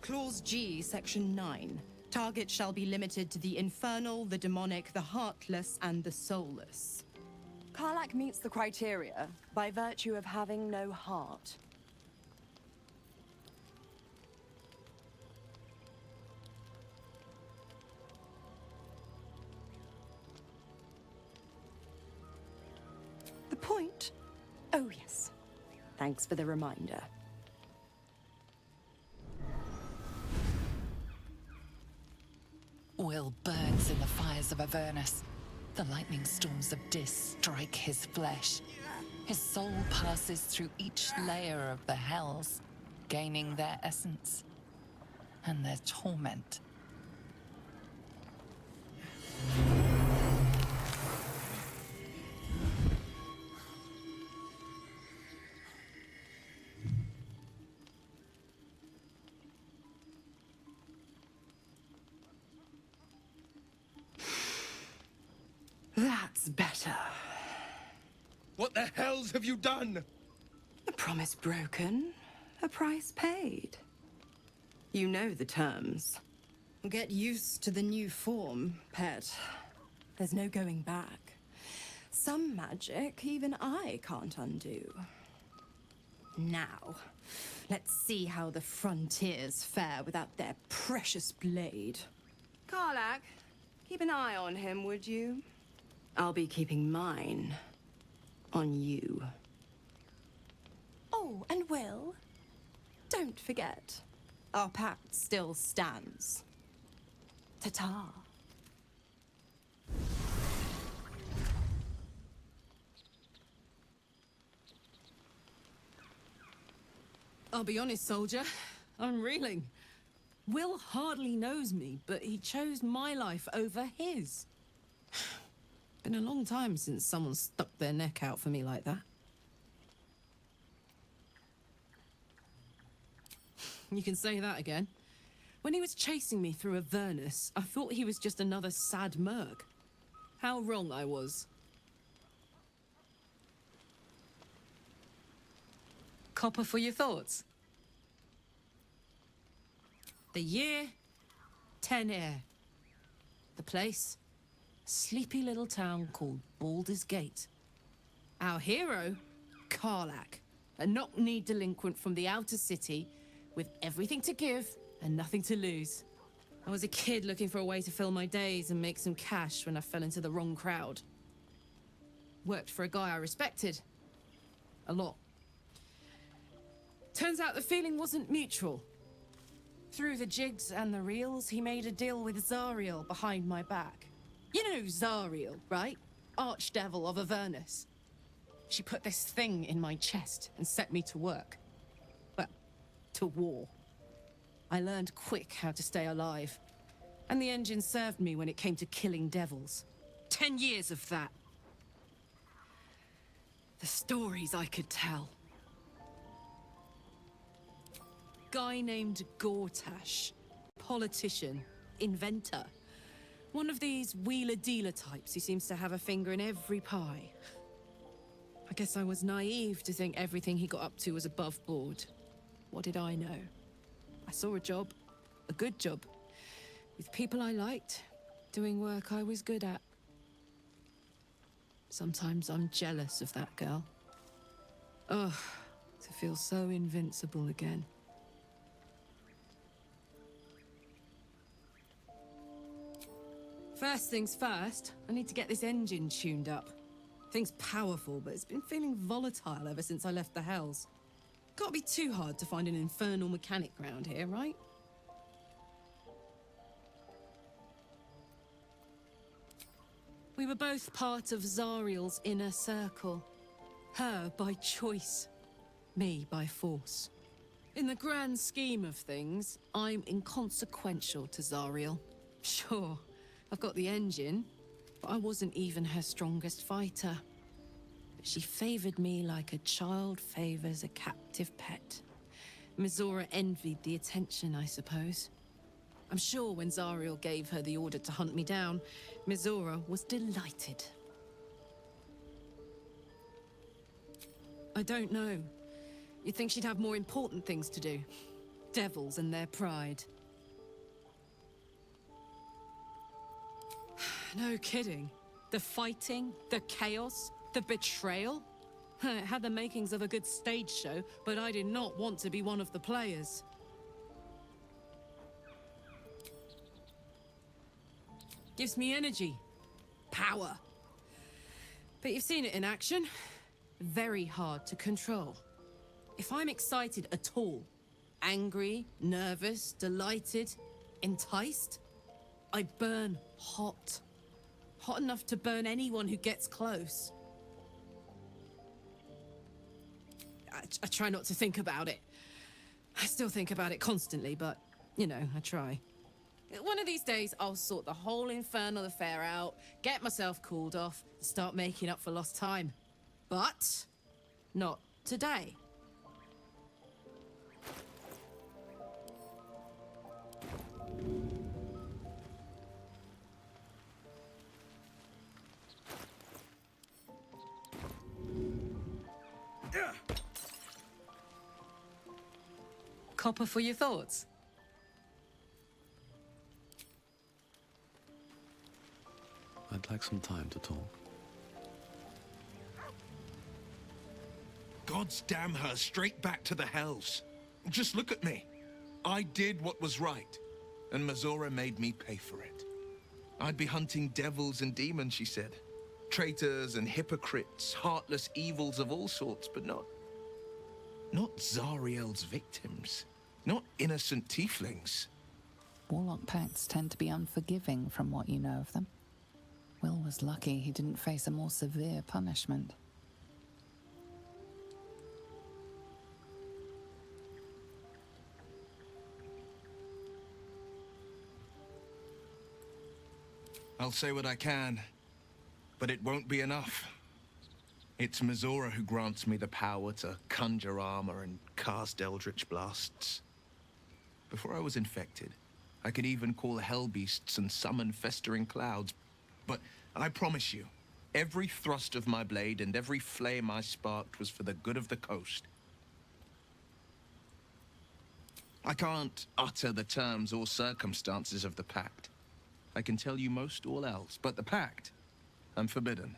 Clause G, Section 9. Target shall be limited to the infernal, the demonic, the heartless, and the soulless. Karlach meets the criteria by virtue of having no heart. The point? Oh, yes. Thanks for the reminder. Will burns in the fires of Avernus. The lightning storms of Dis strike his flesh. His soul passes through each layer of the hells, gaining their essence and their torment. That's better. What the hells have you done? A promise broken, a price paid. You know the terms. Get used to the new form, pet. There's no going back. Some magic even I can't undo. Now, let's see how the frontiers fare without their precious blade. Karlach, keep an eye on him, would you? I'll be keeping mine on you. Oh, and Will, don't forget, our pact still stands. Ta-ta. I'll be honest, soldier. I'm reeling. Will hardly knows me, but he chose my life over his. Been a long time since someone stuck their neck out for me like that. You can say that again. When he was chasing me through Avernus, I thought he was just another sad merc. How wrong I was. Copper for your thoughts? The year, 10 air. The place, sleepy little town called Baldur's Gate. Our hero, Karlach, a knock-kneed delinquent from the outer city with everything to give and nothing to lose. I was a kid looking for a way to fill my days and make some cash when I fell into the wrong crowd. Worked for a guy I respected. A lot. Turns out the feeling wasn't mutual. Through the jigs and the reels, he made a deal with Zariel behind my back. You know Zariel, right? Archdevil of Avernus. She put this thing in my chest and set me to work. Well, to war. I learned quick how to stay alive. And the engine served me when it came to killing devils. 10 years of that. The stories I could tell. Guy named Gortash. Politician. Inventor. One of these wheeler-dealer types who seems to have a finger in every pie. I guess I was naive to think everything he got up to was above board. What did I know? I saw a job. A good job. With people I liked. Doing work I was good at. Sometimes I'm jealous of that girl. Ugh, to feel so invincible again. First things first, I need to get this engine tuned up. Thing's powerful, but it's been feeling volatile ever since I left the Hells. Can't be too hard to find an infernal mechanic around here, right? We were both part of Zariel's inner circle. Her by choice, me by force. In the grand scheme of things, I'm inconsequential to Zariel. Sure, I've got the engine, but I wasn't even her strongest fighter. But she favored me like a child favors a captive pet. Mizora envied the attention, I suppose. I'm sure when Zariel gave her the order to hunt me down, Mizora was delighted. I don't know. You'd think she'd have more important things to do. Devils and their pride. No kidding. The fighting, the chaos, the betrayal. It had the makings of a good stage show, but I did not want to be one of the players. Gives me energy. Power. But you've seen it in action. Very hard to control. If I'm excited at all, angry, nervous, delighted, enticed, I burn hot. Hot enough to burn anyone who gets close. I try not to think about it. I still think about it constantly, but, you know, I try. One of these days, I'll sort the whole infernal affair out, get myself cooled off, and start making up for lost time. But not today. Copper for your thoughts? I'd like some time to talk. God's damn her, straight back to the Hells. Just look at me. I did what was right, and Mizora made me pay for it. I'd be hunting devils and demons, she said. Traitors and hypocrites, heartless evils of all sorts, but not Zariel's victims. Not innocent tieflings. Warlock pacts tend to be unforgiving from what you know of them. Will was lucky he didn't face a more severe punishment. I'll say what I can, but it won't be enough. It's Mizora who grants me the power to conjure armor and cast eldritch blasts. Before I was infected, I could even call hell beasts and summon festering clouds. But I promise you, every thrust of my blade and every flame I sparked was for the good of the coast. I can't utter the terms or circumstances of the pact. I can tell you most all else, but the pact, I'm forbidden,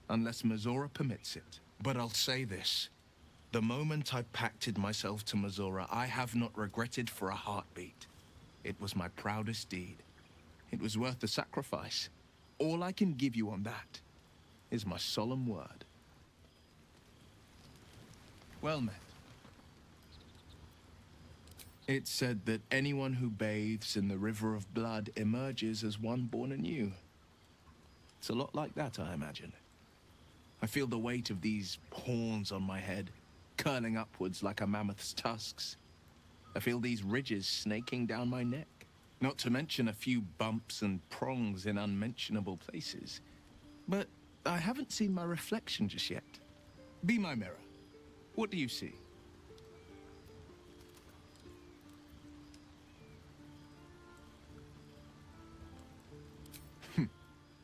unless Mizora permits it. But I'll say this. The moment I pacted myself to Mizora, I have not regretted for a heartbeat. It was my proudest deed. It was worth the sacrifice. All I can give you on that is my solemn word. Well met. It's said that anyone who bathes in the river of blood emerges as one born anew. It's a lot like that, I imagine. I feel the weight of these horns on my head, curling upwards like a mammoth's tusks. I feel these ridges snaking down my neck, not to mention a few bumps and prongs in unmentionable places. But I haven't seen my reflection just yet. Be my mirror. What do you see?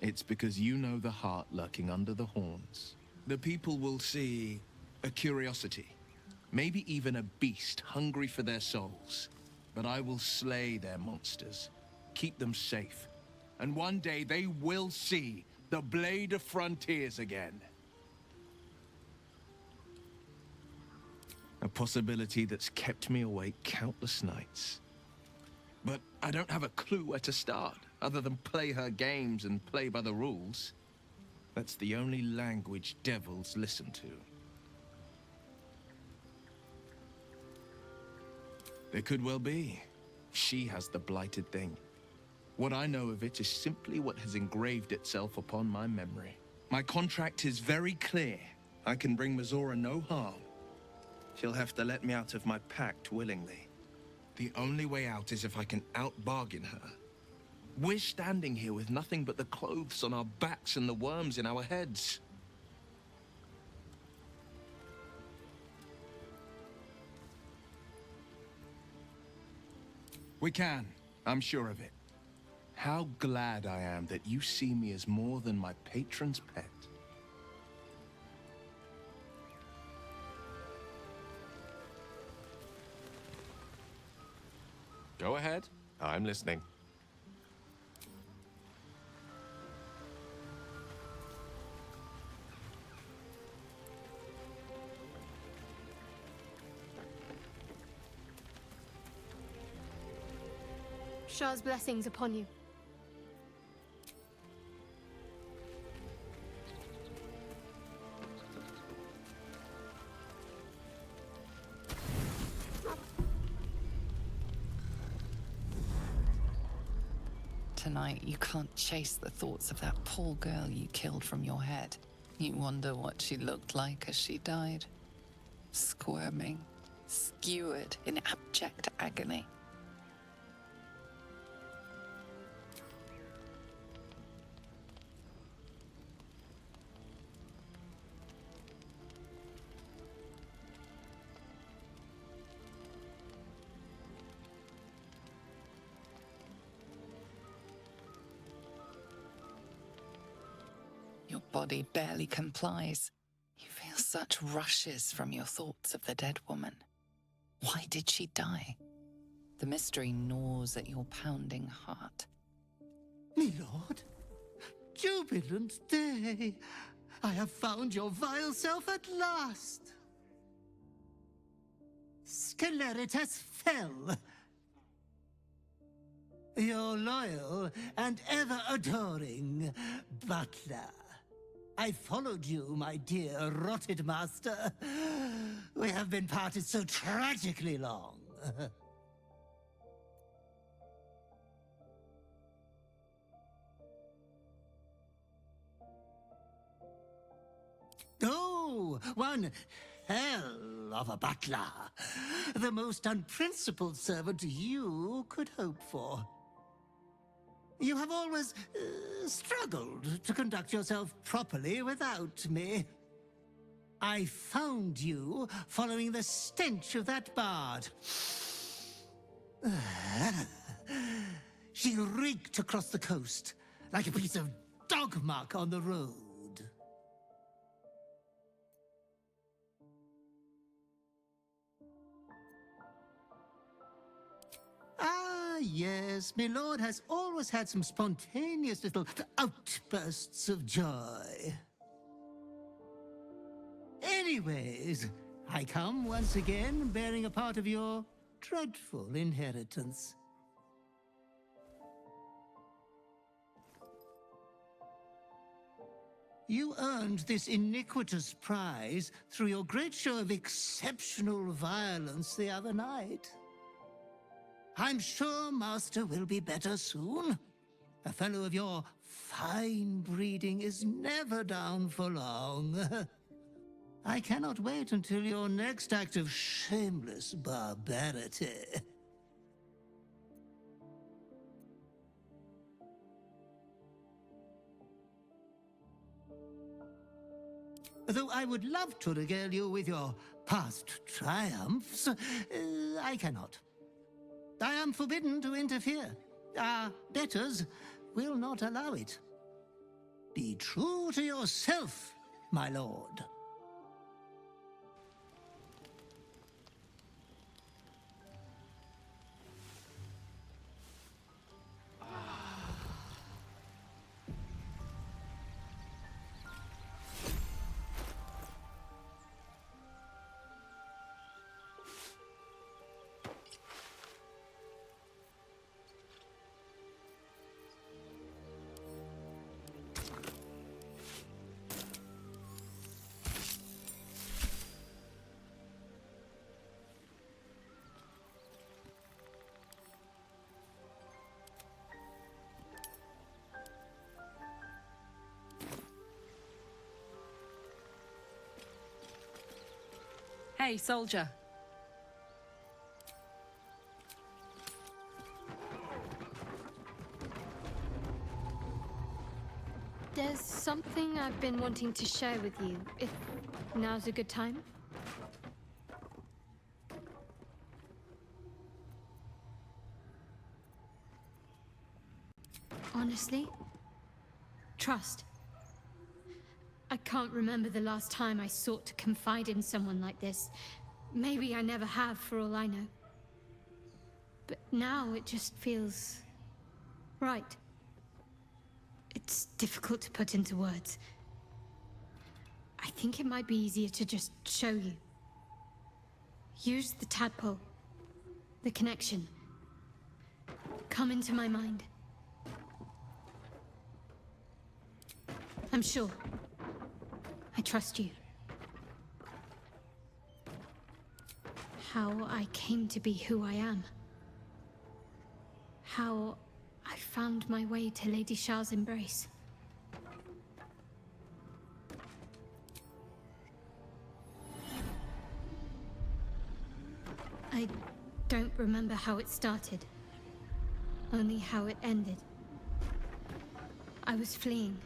It's because you know the heart lurking under the horns. The people will see a curiosity, maybe even a beast hungry for their souls. But I will slay their monsters, keep them safe, and one day they will see the Blade of Frontiers again. A possibility that's kept me awake countless nights. But I don't have a clue where to start, other than play her games and play by the rules. That's the only language devils listen to. There could well be. She has the blighted thing. What I know of it is simply what has engraved itself upon my memory. My contract is very clear. I can bring Mizora no harm. She'll have to let me out of my pact willingly. The only way out is if I can out-bargain her. We're standing here with nothing but the clothes on our backs and the worms in our heads. We can. I'm sure of it. How glad I am that you see me as more than my patron's pet. Go ahead. I'm listening. Shah's blessings upon you. Tonight, you can't chase the thoughts of that poor girl you killed from your head. You wonder what she looked like as she died. Squirming, skewered in abject agony. Your body barely complies. You feel such rushes from your thoughts of the dead woman. Why did she die? The mystery gnaws at your pounding heart. My lord, jubilant day! I have found your vile self at last! Sceleritas fell. Your loyal and ever-adoring butler. I followed you, my dear rotted master. We have been parted so tragically long. Oh, one hell of a butler. The most unprincipled servant you could hope for. You have always struggled to conduct yourself properly without me. I found you following the stench of that bard. She reeked across the coast like a piece of dog muck on the road. Ah, yes, my lord has always had some spontaneous little outbursts of joy. Anyways, I come once again bearing a part of your dreadful inheritance. You earned this iniquitous prize through your great show of exceptional violence the other night. I'm sure Master will be better soon. A fellow of your fine breeding is never down for long. I cannot wait until your next act of shameless barbarity. Though I would love to regale you with your past triumphs, I cannot. I am forbidden to interfere. Our betters will not allow it. Be true to yourself, my lord. Hey, soldier. There's something I've been wanting to share with you, if now's a good time. Honestly, trust. I can't remember the last time I sought to confide in someone like this. Maybe I never have, for all I know. But now it just feels right. It's difficult to put into words. I think it might be easier to just show you. Use the tadpole, the connection. Come into my mind. I'm sure. I trust you. How I came to be who I am. How I found my way to Lady Shah's embrace. I don't remember how it started. Only how it ended. I was fleeing.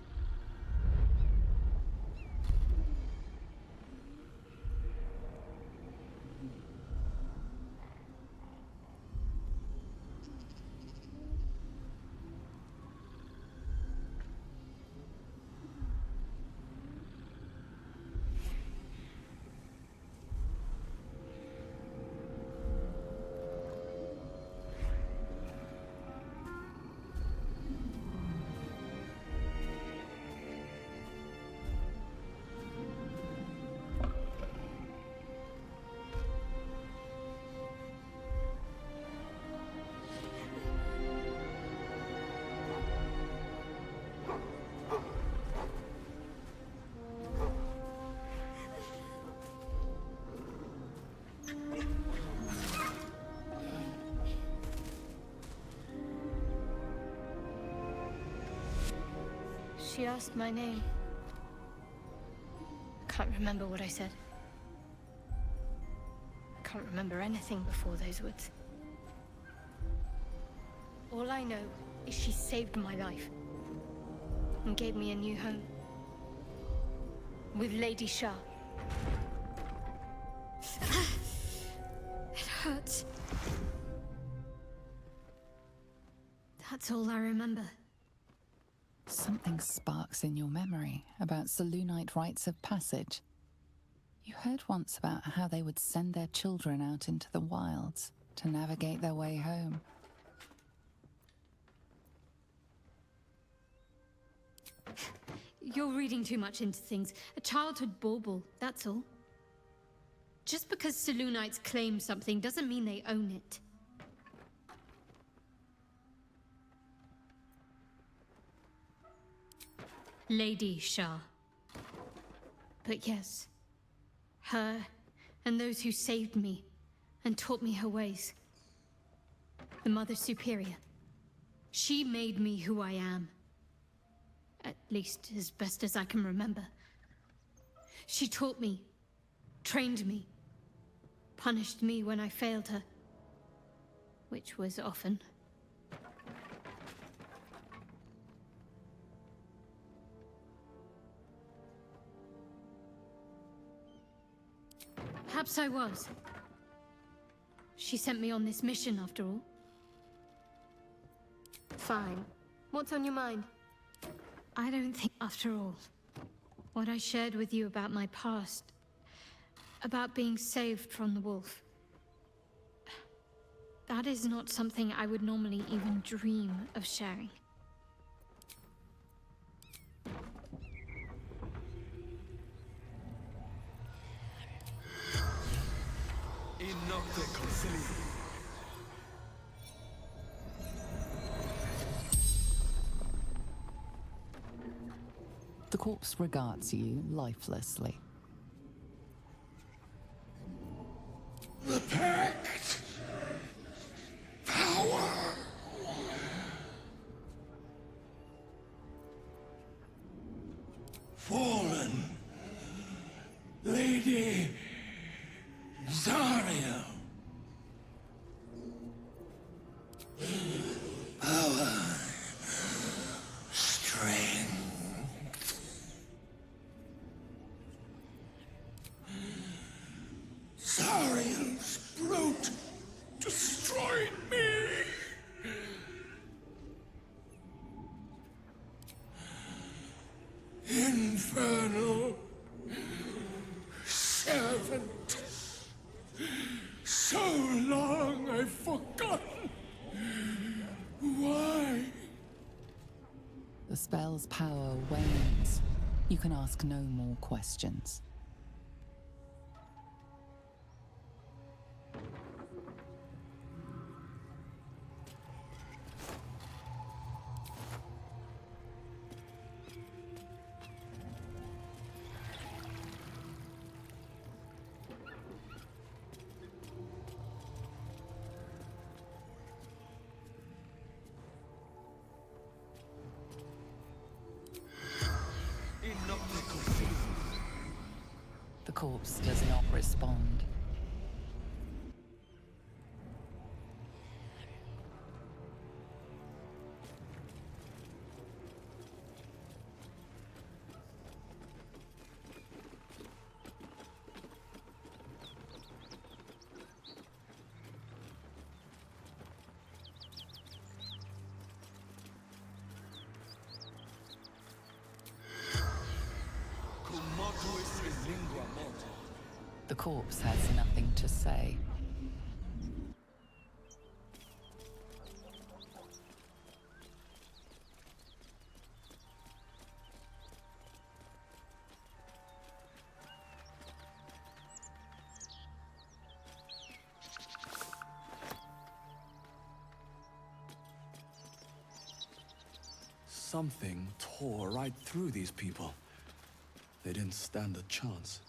She asked my name. I can't remember what I said. I can't remember anything before those words. All I know is she saved my life and gave me a new home with Lady Shah. It hurts. That's all I remember. Something sparks in your memory about Selûnite rites of passage. You heard once about how they would send their children out into the wilds to navigate their way home. You're reading too much into things. A childhood bauble, that's all. Just because Selûnites claim something doesn't mean they own it. Lady Shah. But yes, her and those who saved me and taught me her ways. The Mother Superior. She made me who I am. At least as best as I can remember. She taught me, trained me, punished me when I failed her. Which was often. Perhaps I was. She sent me on this mission after all. Fine. What's on your mind? I don't think, after all, what I shared with you about my past, about being saved from the wolf, that is not something I would normally even dream of sharing. The corpse regards you lifelessly. The pact! Power! Fallen! Lady Zarya! Power! Strength! Zarya's brute destroyed me! Infernal servant. So long I've forgotten. Why? The spell's power wanes. You can ask no more questions. The corpse does not respond. The corpse has nothing to say. Something tore right through these people. They didn't stand a chance.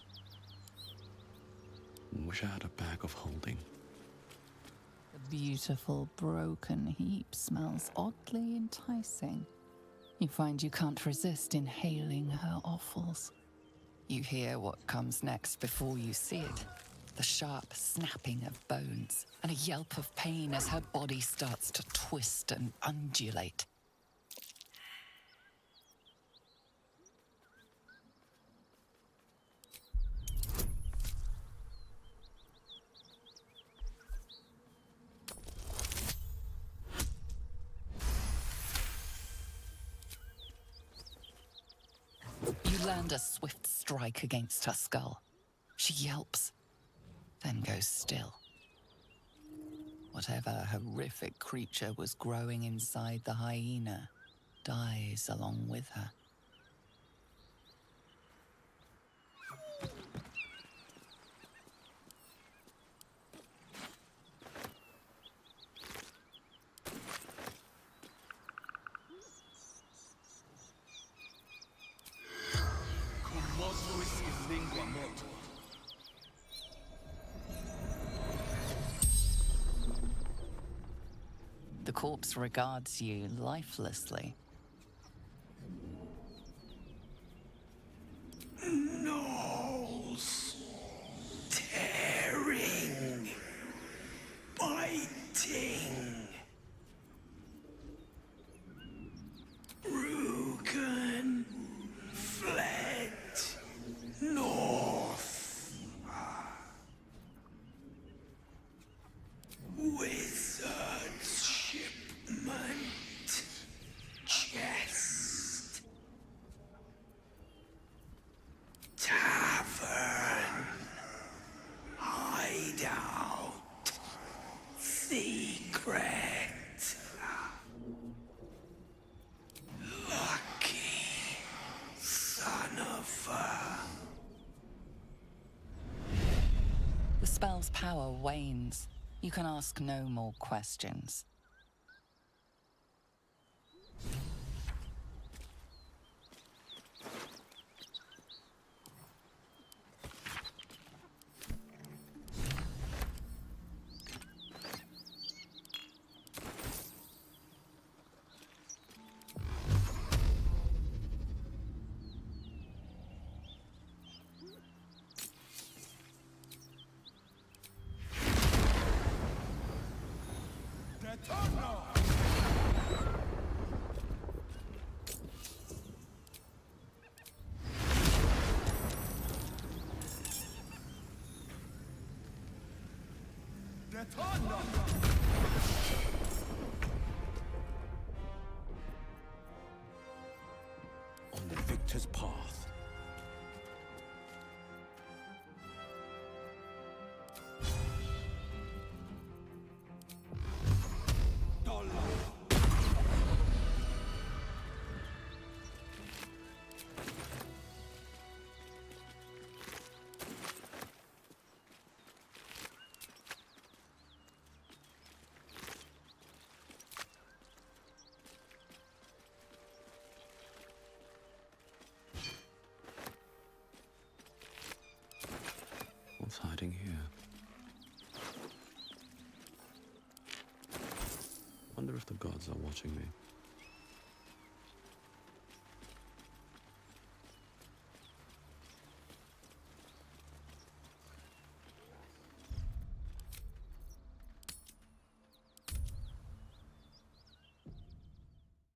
Wish I had a bag of holding. The beautiful broken heap smells oddly enticing. You find you can't resist inhaling her offals. You hear what comes next before you see it. The sharp snapping of bones and a yelp of pain as her body starts to twist and undulate. You land a swift strike against her skull. She yelps, then goes still. Whatever horrific creature was growing inside the hyena dies along with her. The corpse regards you lifelessly. Gnaws. Tearing. Biting. Rugen fled north. Wizard's shipment chest. Tavern. Hideout. Secret. Lucky son of a... The spell's power wanes. You can ask no more questions. On the victor's path. What's hiding here? Wonder if the gods are watching me.